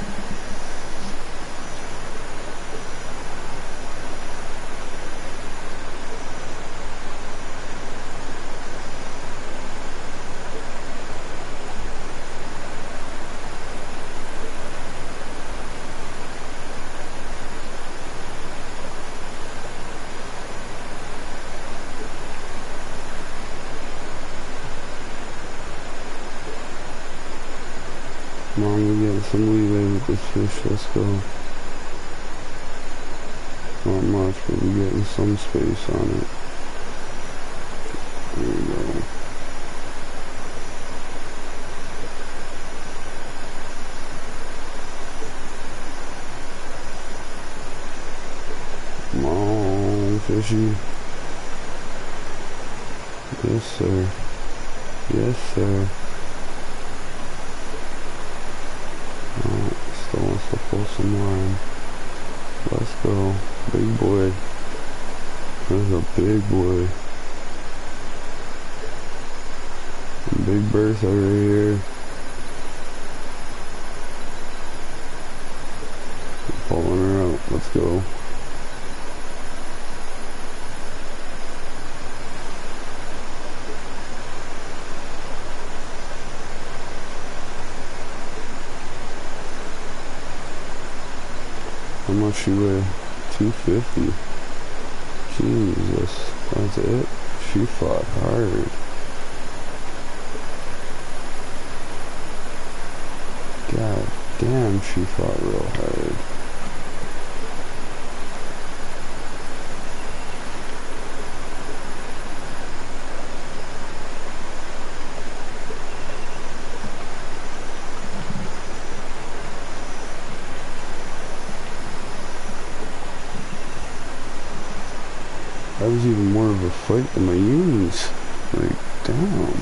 on, we're getting some leeway with this fish. Let's go. Not much, but we're getting some space on it. There we go. Come on, fishy. Yes, sir. Yes, sir. Oh, still wants to pull some line. Let's go. Big boy. There's a big boy. Big Bertha right here. Pulling her out. Let's go. How much she weigh? 250. Jesus, that's it. She fought hard. God damn, she fought real hard. That was even more of a fight than my unis. Like, damn.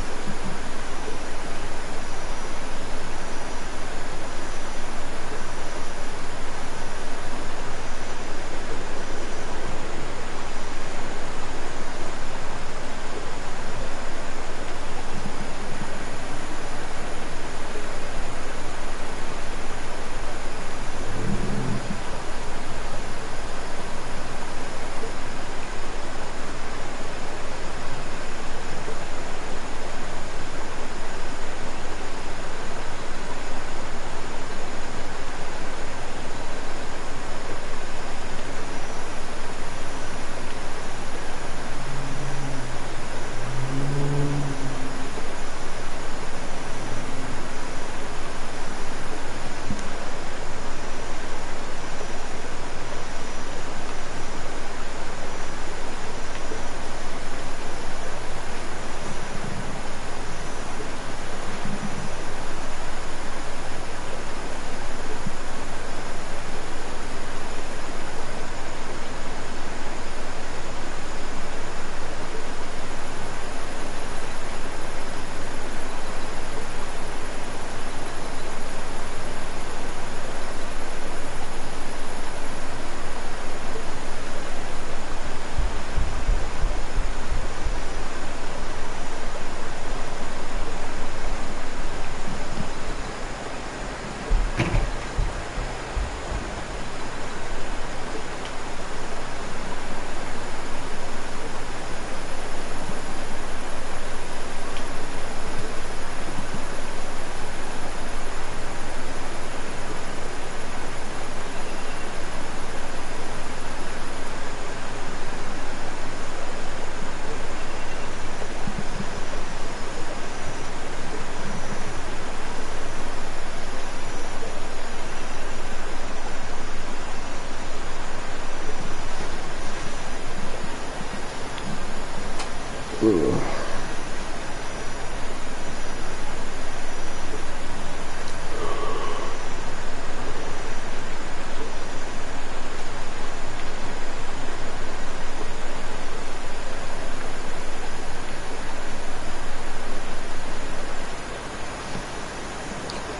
Ugh.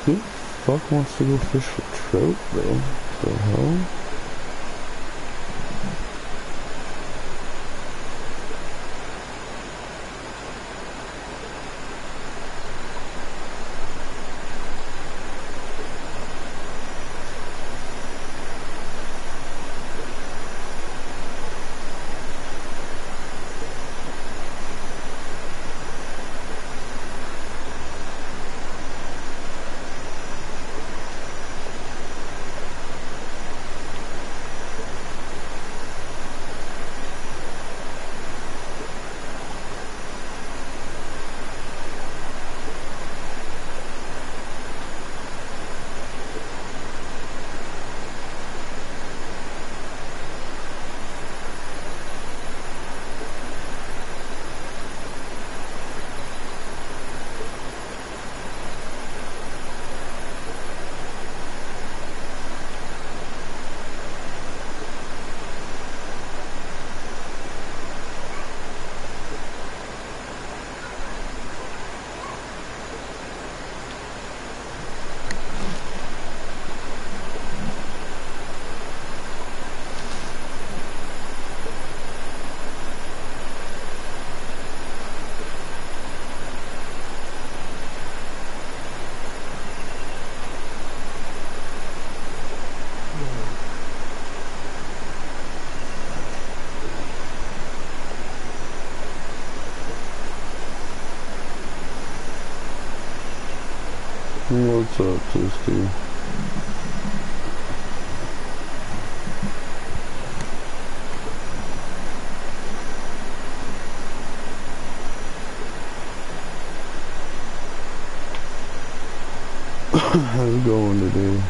Who the fuck wants to go fish for trout, bro? What the hell? What's up, Tisty? How's it going today?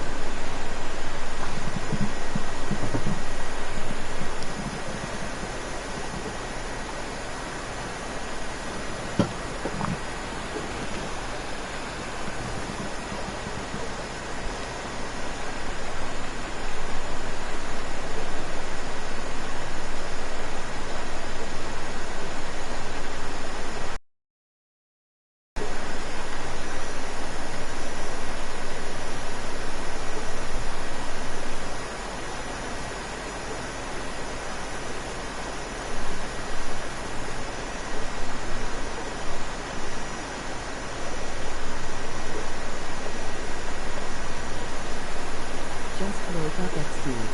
Just woke up at speed.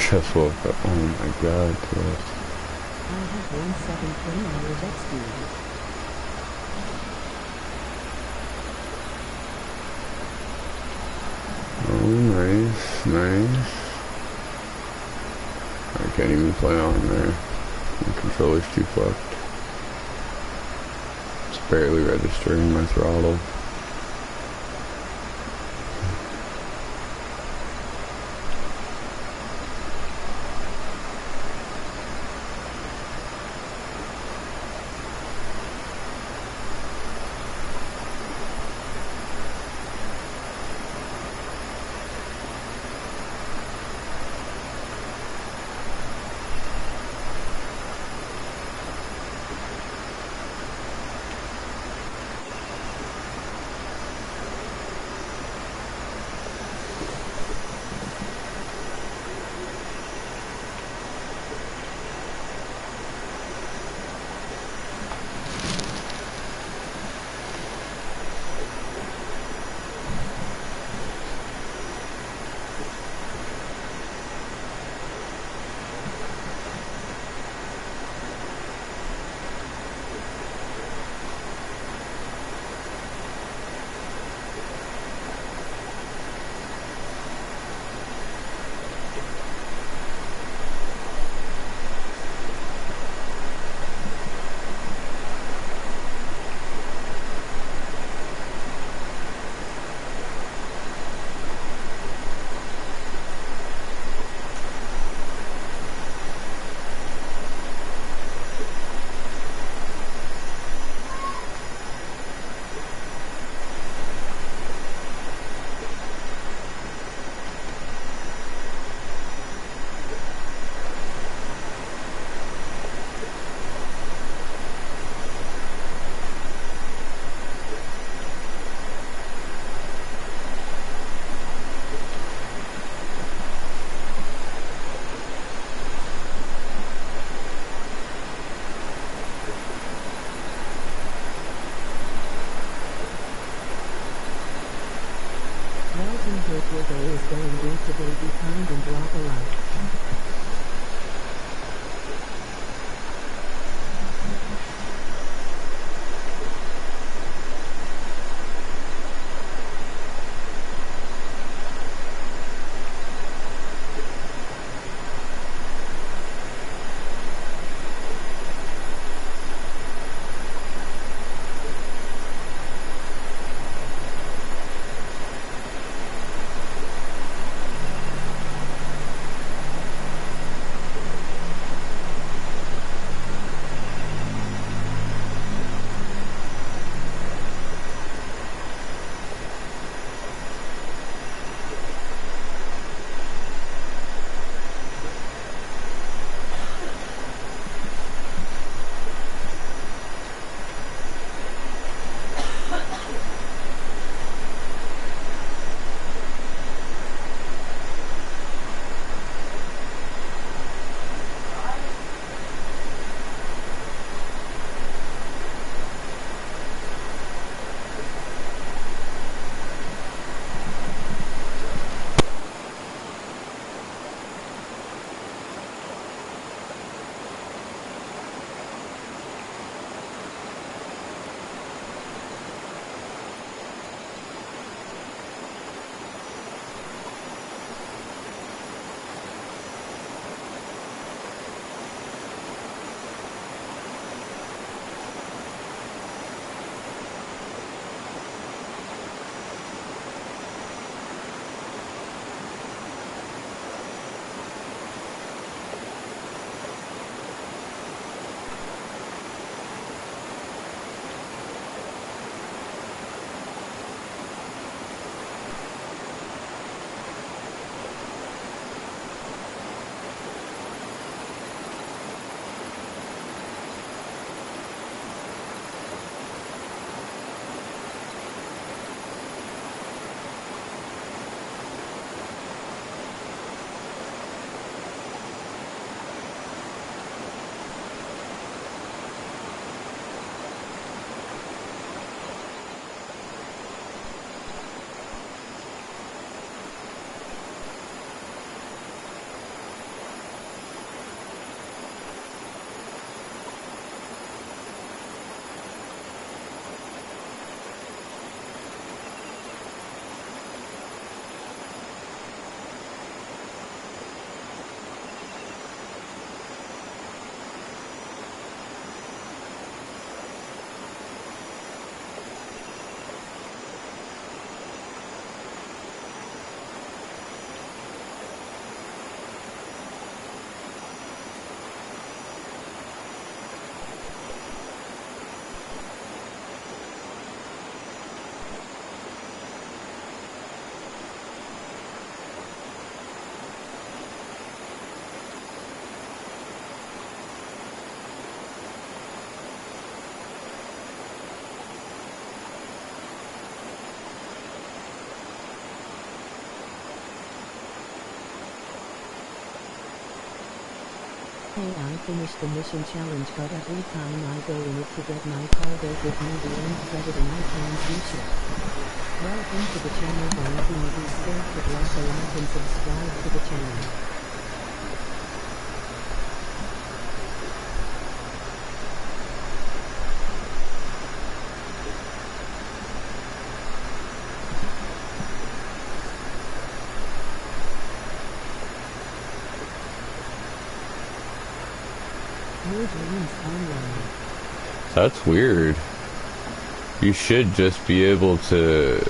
Just woke up. Oh my god, Chris. I have 173 hours at speed. Oh, nice, nice. I can't even play on there. My controller's too fucked. It's barely registering my throttle. Welcome, hope your day is going good today. Be kind and drop a like. Hey, I finished the mission challenge, but every time I go in it to get my car, they give me the end credit and I can't do shit. Welcome to the channel, Valentino. Be sure to drop a like and subscribe to the channel. No dreams online. That's weird. You should just be able to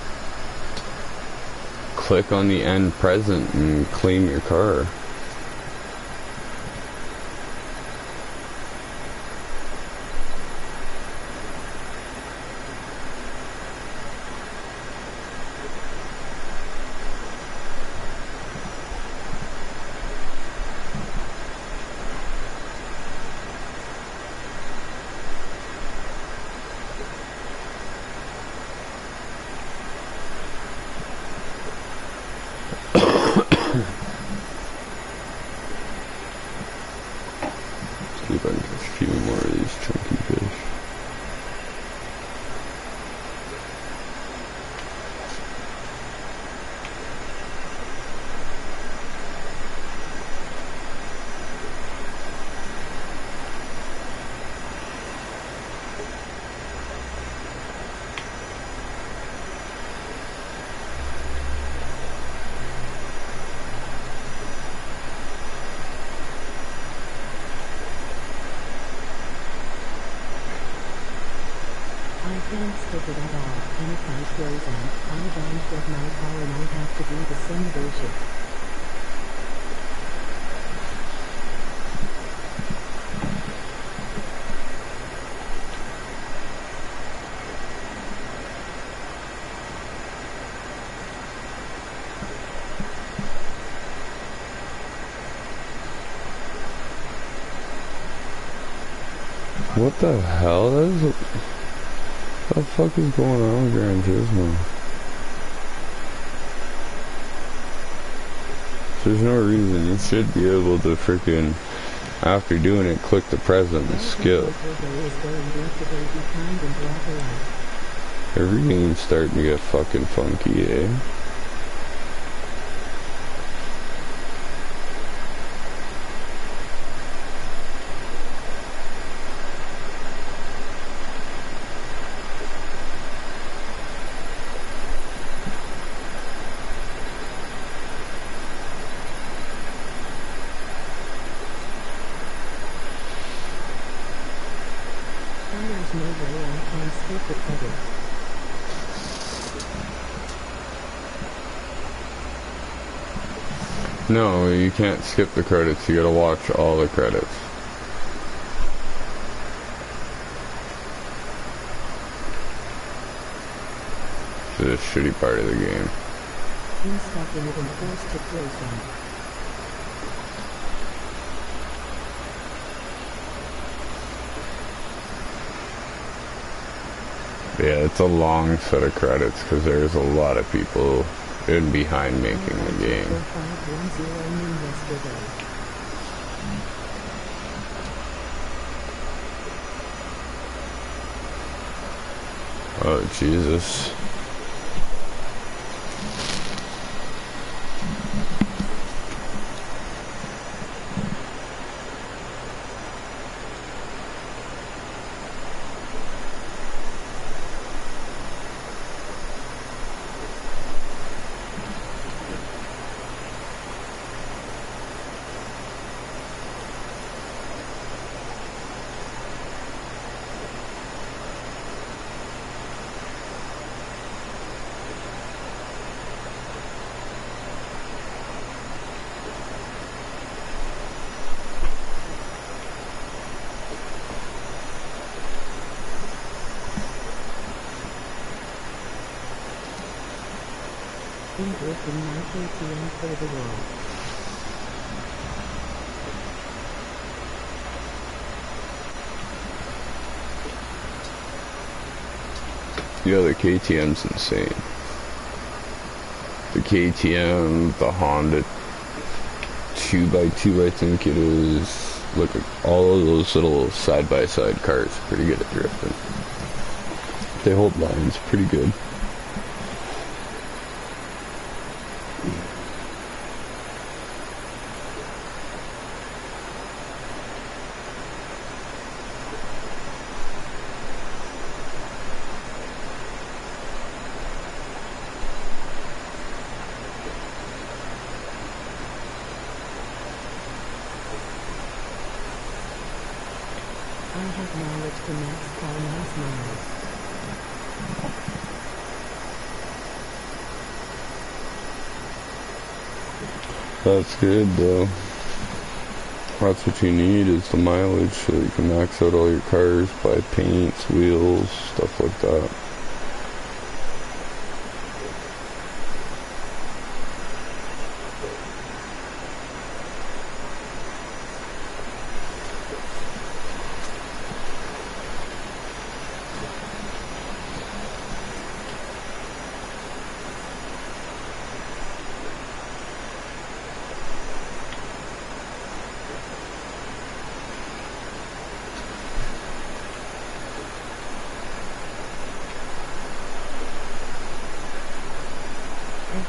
click on the end present and claim your car. See if I can catch a few more of these chunky fish. I can't skip it at all, and if I frozen, I don't get my car and I have to do the same bullshit. What the hell? What the fuck is going on with Gran Turismo? There's no reason. You should be able to freaking, after doing it, click the present and skip. Every game's starting to get fucking funky, eh? There's no way I can skip the credits. No, you can't skip the credits. You gotta watch all the credits. It's a shitty part of the game. Been stuck in it and forced to close them. Yeah, it's a long set of credits because there's a lot of people in behind making the game. Oh, Jesus. In drifting my KTM for the world. Yeah, the KTM's insane. The KTM, the Honda 2x2, I think it is, look at all of those little side-by-side cars. Pretty good at drifting. They hold lines pretty good. I have knowledge to max car mass miles. That's good though. That's what you need, is the mileage, so you can max out all your cars, buy paints, wheels, stuff like that.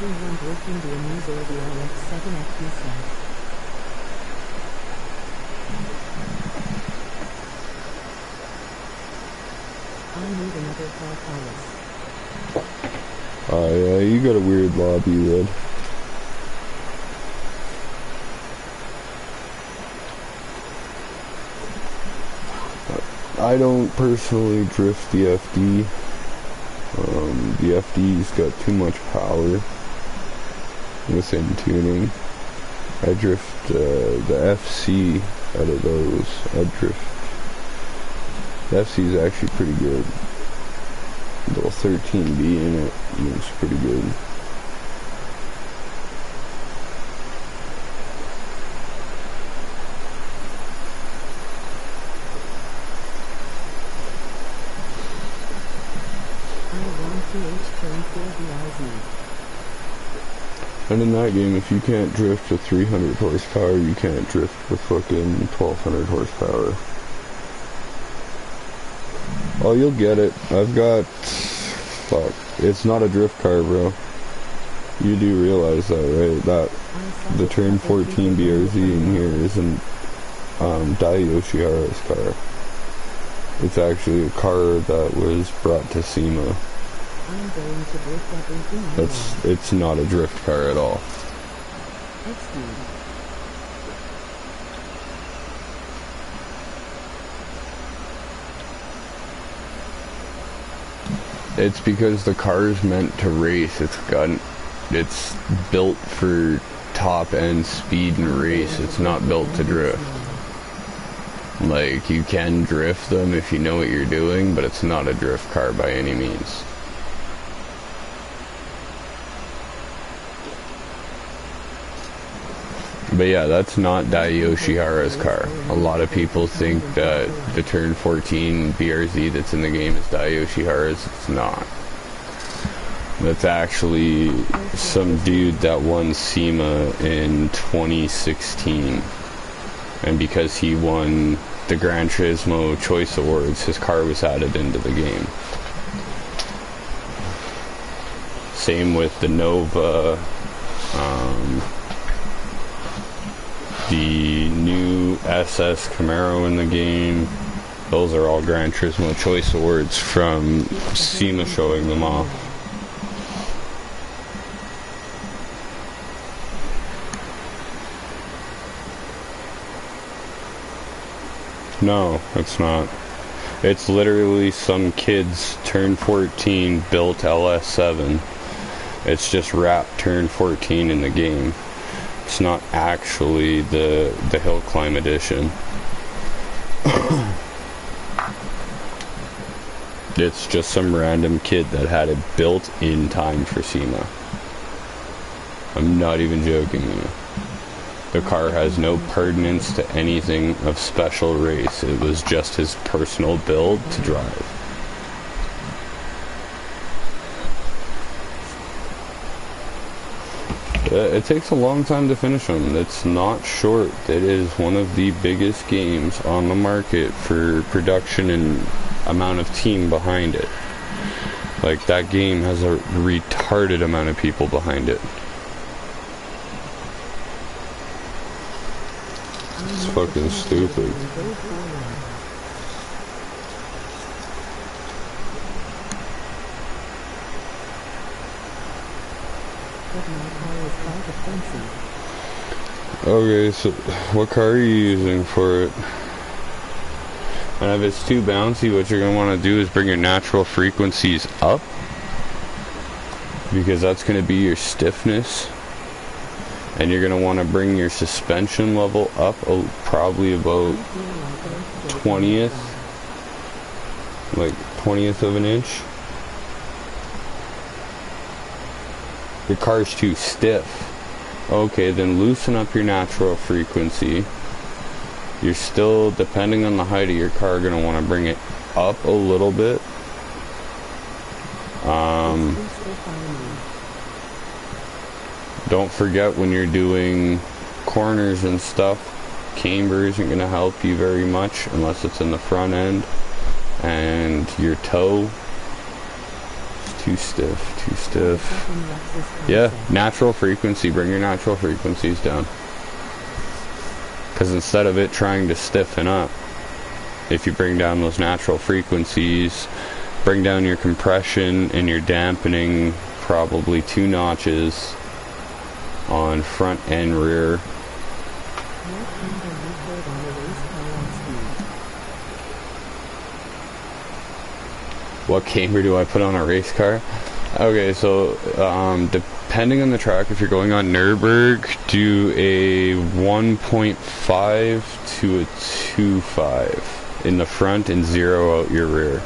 Everyone drifting the Amuse or the RX-7F said. I need another car police. Yeah, you got a weird lobby, Red. I don't personally drift the FD. The FD's got too much power within tuning. I drift the FC out of those. I drift. The FC is actually pretty good. Little 13B in it looks pretty good. And in that game, if you can't drift with 300 horsepower, you can't drift with fucking 1200 horsepower. Oh, you'll get it. I've got... Fuck. It's not a drift car, bro. You do realize that, right? That the Turn 14 BRZ in here isn't Dai Yoshihara's car. It's actually a car that was brought to SEMA. I'm going to drift everything. It's not a drift car at all. It's because the car is meant to race. It's built for top end speed and race. It's not built to drift. Like, you can drift them if you know what you're doing, but it's not a drift car by any means. But yeah, that's not Dai Yoshihara's car. A lot of people think that the Turn 14 BRZ that's in the game is Dai Yoshihara's. It's not. That's actually some dude that won SEMA in 2016. And because he won the Gran Turismo Choice Awards, his car was added into the game. Same with the Nova, the new SS Camaro in the game. Those are all Gran Turismo Choice Awards from SEMA showing them off. No, it's not. It's literally some kid's Turn 14 built LS7. It's just wrapped Turn 14 in the game. It's not actually the Hill Climb edition. It's just some random kid that had it built in time for SEMA. I'm not even joking you. The car has no pertinence to anything of special race. It was just his personal build to drive. It takes a long time to finish them. It's not short. It is one of the biggest games on the market for production and amount of team behind it. Like, that game has a retarded amount of people behind it. It's fucking stupid. Okay, so what car are you using for it? And if it's too bouncy, what you're going to want to do is bring your natural frequencies up, because that's going to be your stiffness. And you're going to want to bring your suspension level up probably about 20th, like 20th of an inch. Your car's too stiff. Okay, then loosen up your natural frequency. You're still, depending on the height of your car, going to want to bring it up a little bit. Don't forget, when you're doing corners and stuff, camber isn't going to help you very much unless it's in the front end. And your toe is too stiff. Yeah, natural frequency. Bring your natural frequencies down. Because instead of it trying to stiffen up, if you bring down those natural frequencies, bring down your compression and your dampening probably 2 notches on front and rear. What camber do I put on a race car? Okay, so depending on the track, if you're going on Nürburgring, do a 1.5 to a 2.5 in the front and 0 out your rear.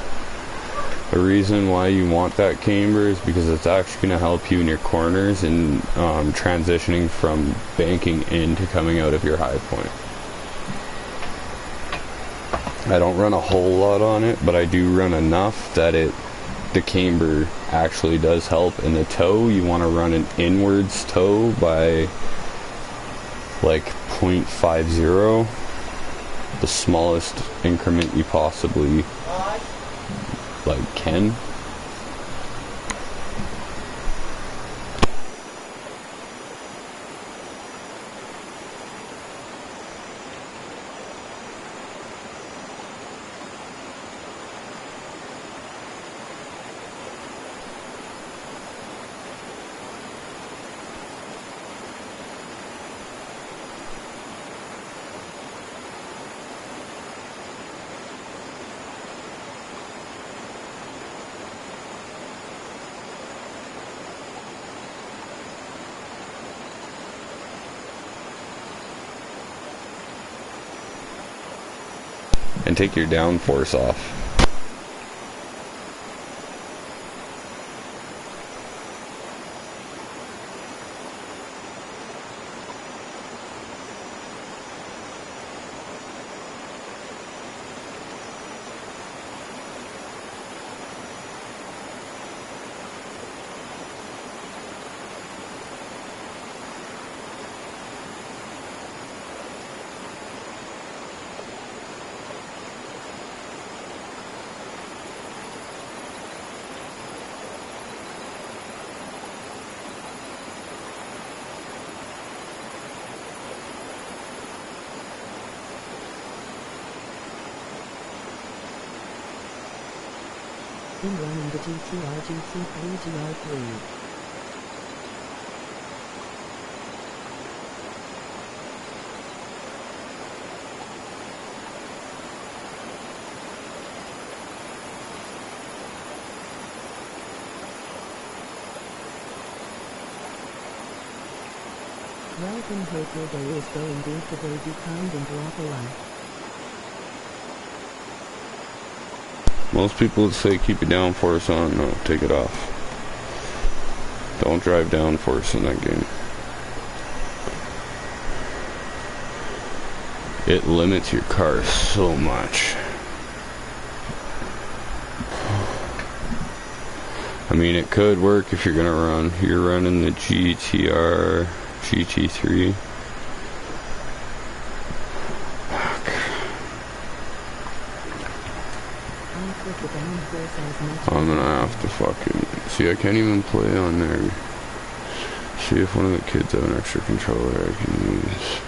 The reason why you want that camber is because it's actually going to help you in your corners and transitioning from banking in to coming out of your high point. I don't run a whole lot on it, but I do run enough that the camber actually does help. In the toe, you want to run an inwards toe by like 0.50, the smallest increment you possibly can. And take your downforce off. In running the GTR GT3 GR3. Welcome, hope your day is going good today. Be kind and walk a lot. Most people would say keep your downforce on. No, take it off. Don't drive downforce in that game. It limits your car so much. I mean, it could work if you're you're running the GTR GT3. I'm gonna have to fucking see. I can't even play on there. See if one of the kids have an extra controller I can use.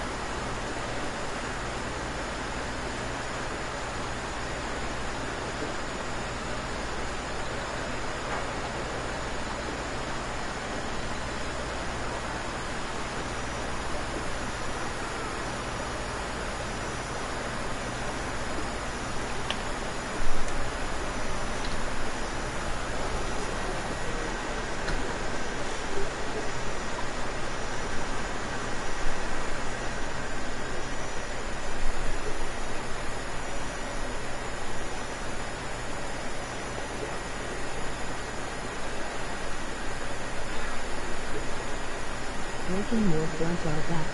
Working more front or back.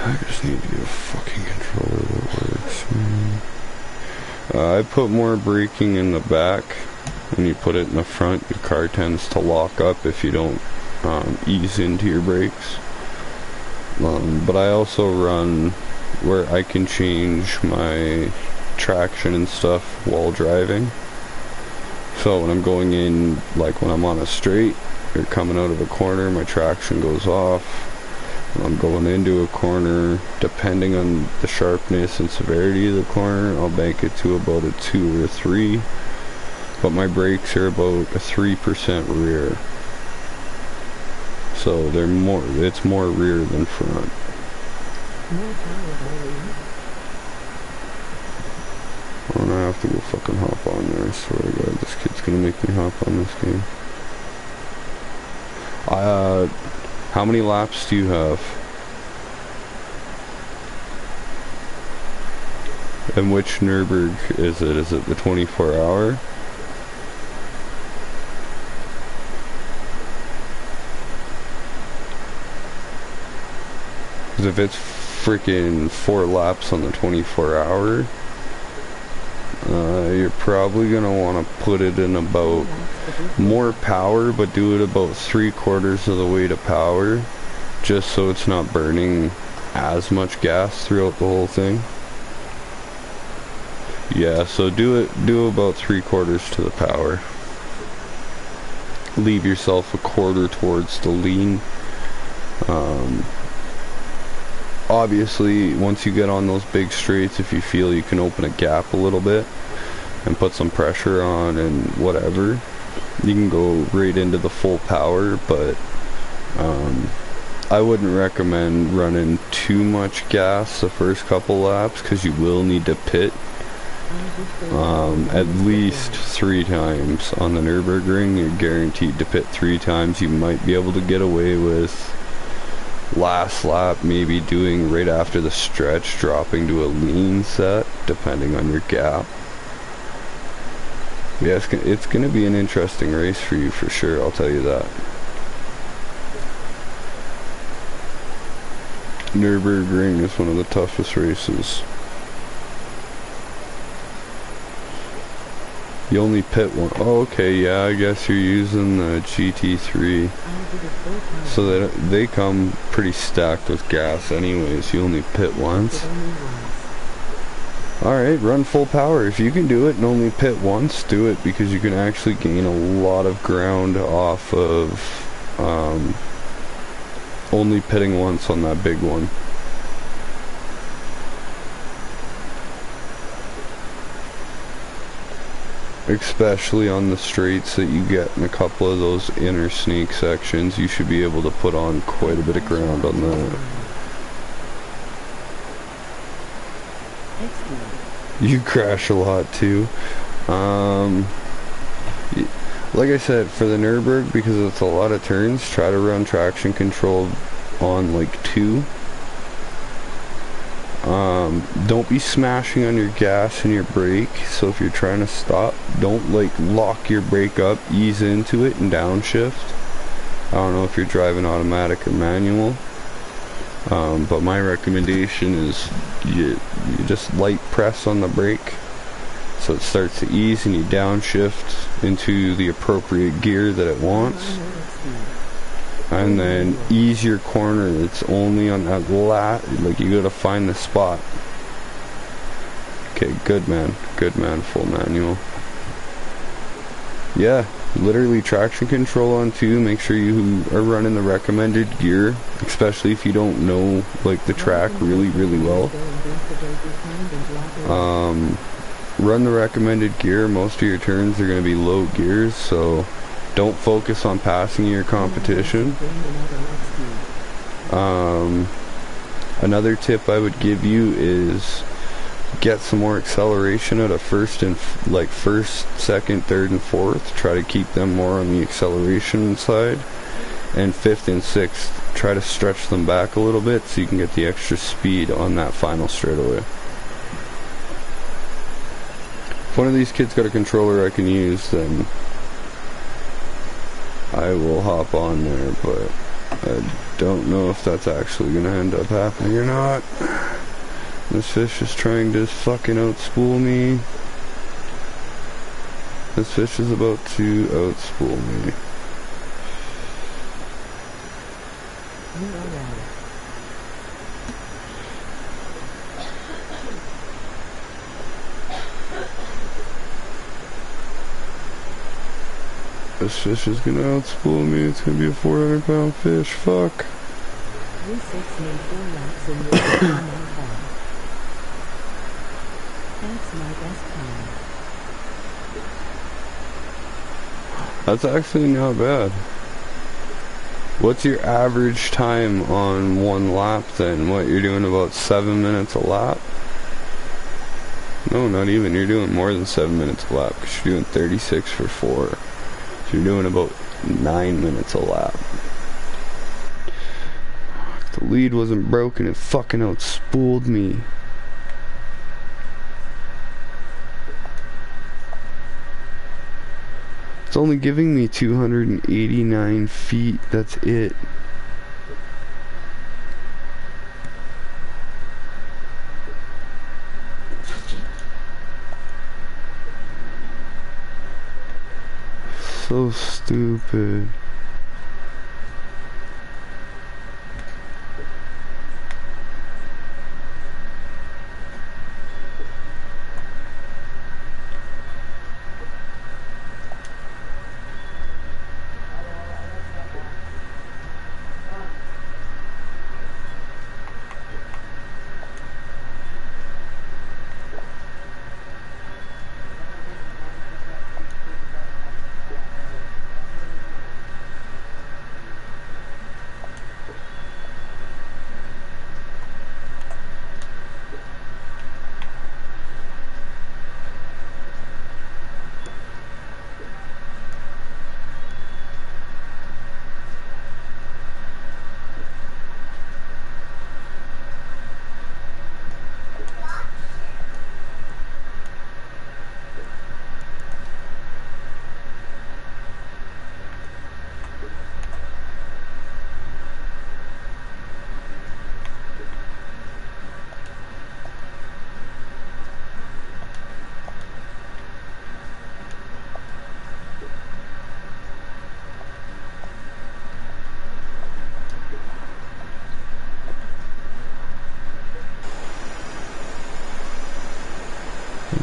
I just need to get a fucking controller that works, man. I put more braking in the back. When you put it in the front, your car tends to lock up if you don't ease into your brakes. But I also run where I can change my traction and stuff while driving. So when I'm going in, like when I'm on a straight or coming out of a corner, my traction goes off. When I'm going into a corner, depending on the sharpness and severity of the corner, I'll bank it to about a 2 or 3. But my brakes are about a 3% rear. So it's more rear than front. I'm gonna have to go fucking hop on there. I swear to God, this kid's gonna make me hop on this game. How many laps do you have? And which Nürburgring is it? Is it the 24-hour? Because if it's freaking 4 laps on the 24-hour, you're probably going to want to put it in about more power, but do it about 3/4 of the way to power, just so it's not burning as much gas throughout the whole thing. Yeah, so do about 3/4 to the power. Leave yourself a 1/4 towards the lean. Obviously, once you get on those big straights, if you feel you can open a gap a little bit and put some pressure on and whatever, you can go right into the full power, but I wouldn't recommend running too much gas the first couple laps, because you will need to pit at least 3 times. On the Nürburgring, you're guaranteed to pit 3 times. You might be able to get away with last lap maybe doing right after the stretch, dropping to a lean set, depending on your gap. Yeah, it's gonna be an interesting race for you for sure, I'll tell you that. Nürburgring is one of the toughest races. You only pit one. Oh, okay, yeah, I guess you're using the GT3. So that they come pretty stacked with gas anyways. You only pit once. Alright, run full power. If you can do it and only pit once, do it, because you can actually gain a lot of ground off of only pitting once on that big one. Especially on the straights that you get in a couple of those inner snake sections, you should be able to put on quite a bit of ground on that. You crash a lot too. Like I said, for the Nürburgring, because it's a lot of turns, try to run traction control on like 2. Don't be smashing on your gas and your brake. So if you're trying to stop, don't like lock your brake up, ease into it and downshift. I don't know if you're driving automatic or manual, but my recommendation is you just light press on the brake so it starts to ease, and you downshift into the appropriate gear that it wants, and then ease your corner. It's only on that like you gotta find the spot. Okay, good man, full manual. Yeah, literally traction control on 2. Make sure you are running the recommended gear, especially if you don't know like the track really well. Run the recommended gear. Most of your turns are going to be low gears, so don't focus on passing your competition. Another tip I would give you is get some more acceleration out of first, second, third, and fourth. Try to keep them more on the acceleration side. And fifth and sixth, try to stretch them back a little bit so you can get the extra speed on that final straightaway. If one of these kids got a controller I can use, then I will hop on there, but I don't know if that's actually going to end up happening or not. This fish is trying to fucking outspool me. This fish is about to outspool me. This fish is gonna outspool me. It's gonna be a 400-pound fish. Fuck. 3-6 made 4 laps in your time. That's my best time. That's actually not bad. What's your average time on 1 lap then? What, you're doing about 7 minutes a lap? No, not even. You're doing more than 7 minutes a lap, because you're doing 36 for 4. So you're doing about 9 minutes a lap. If the lead wasn't broken, it fucking outspooled me. It's only giving me 289 feet, that's it. So stupid.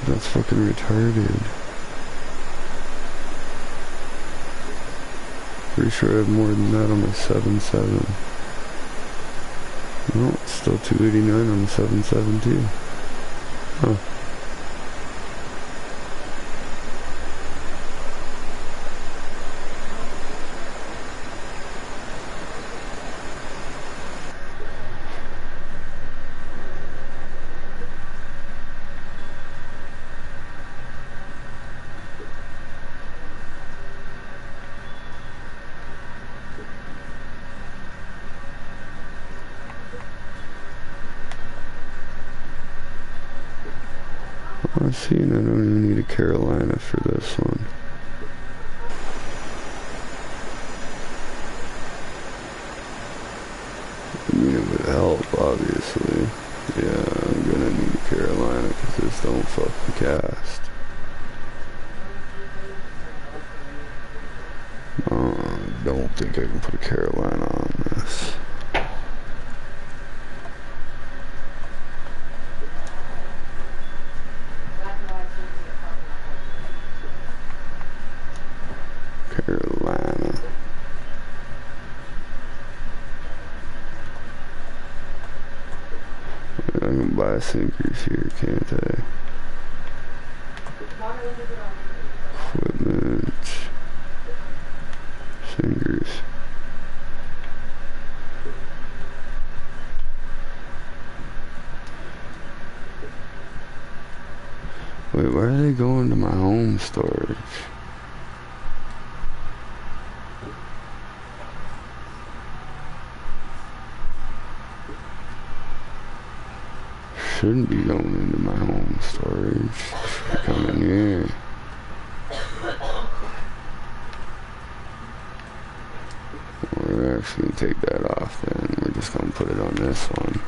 That's fucking retarded. Pretty sure I have more than that on my 7.7. No, it's still 289 on the 7.7 too. Huh. I see, and I don't even need a Carolina for this one. I mean, it would help, obviously. Yeah, I'm gonna need a Carolina because this don't fucking cast. I don't think I can put a Carolina on this. Carolina. I can buy sinkers here, can't I? Equipment. Sinkers. Wait, where are they going to my home storage? Shouldn't be going into my home storage. Coming here. We're actually gonna take that off then. We're just gonna put it on this one.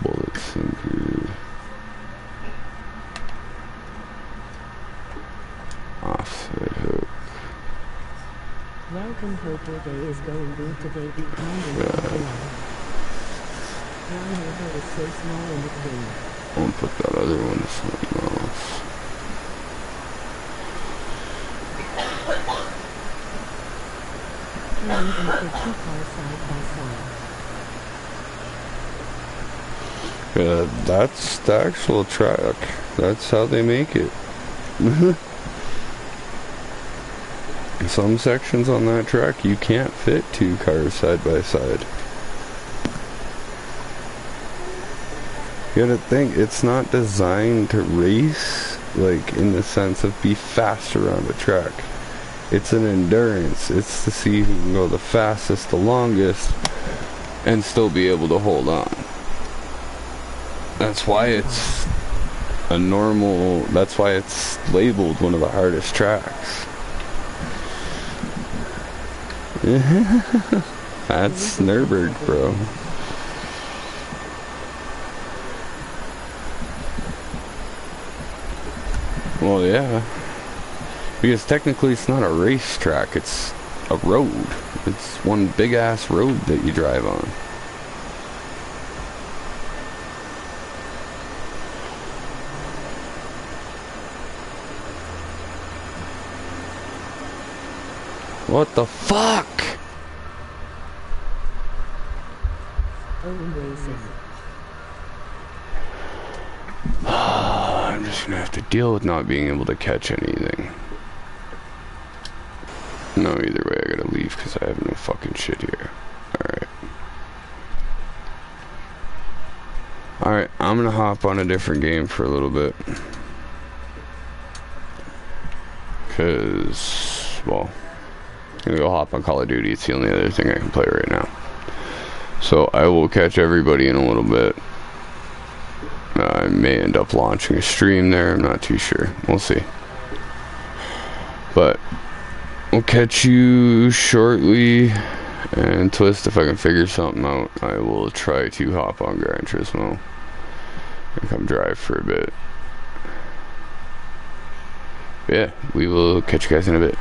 Bullet sinker. Offset hook. Welcome, hope your day is going good today. Be kind and popular. Brown river is so small and clean. I'll put that other one something else. Can't even fit 2 cars side by side. Yeah, that's the actual track. That's how they make it. Some sections on that track you can't fit 2 cars side by side. You gotta think, it's not designed to race, like in the sense of be fast around a track. It's an endurance. It's to see who can go the fastest, the longest, and still be able to hold on. That's why it's a normal, that's why it's labeled one of the hardest tracks. That's Nürburgring, bro. Well, yeah. Because technically it's not a racetrack, it's a road. It's one big ass road that you drive on. What the fuck? Owen Racing. I'm just gonna have to deal with not being able to catch anything. No, either way I gotta leave because I have no fucking shit here. Alright, I'm gonna hop on a different game for a little bit. Cause, well, I'm gonna go hop on Call of Duty. It's the only other thing I can play right now. So I will catch everybody in a little bit. I may end up launching a stream there, I'm not too sure. We'll see. But we'll catch you shortly. And Twist, if I can figure something out, I will try to hop on Gran Turismo and come drive for a bit. But yeah, we will catch you guys in a bit.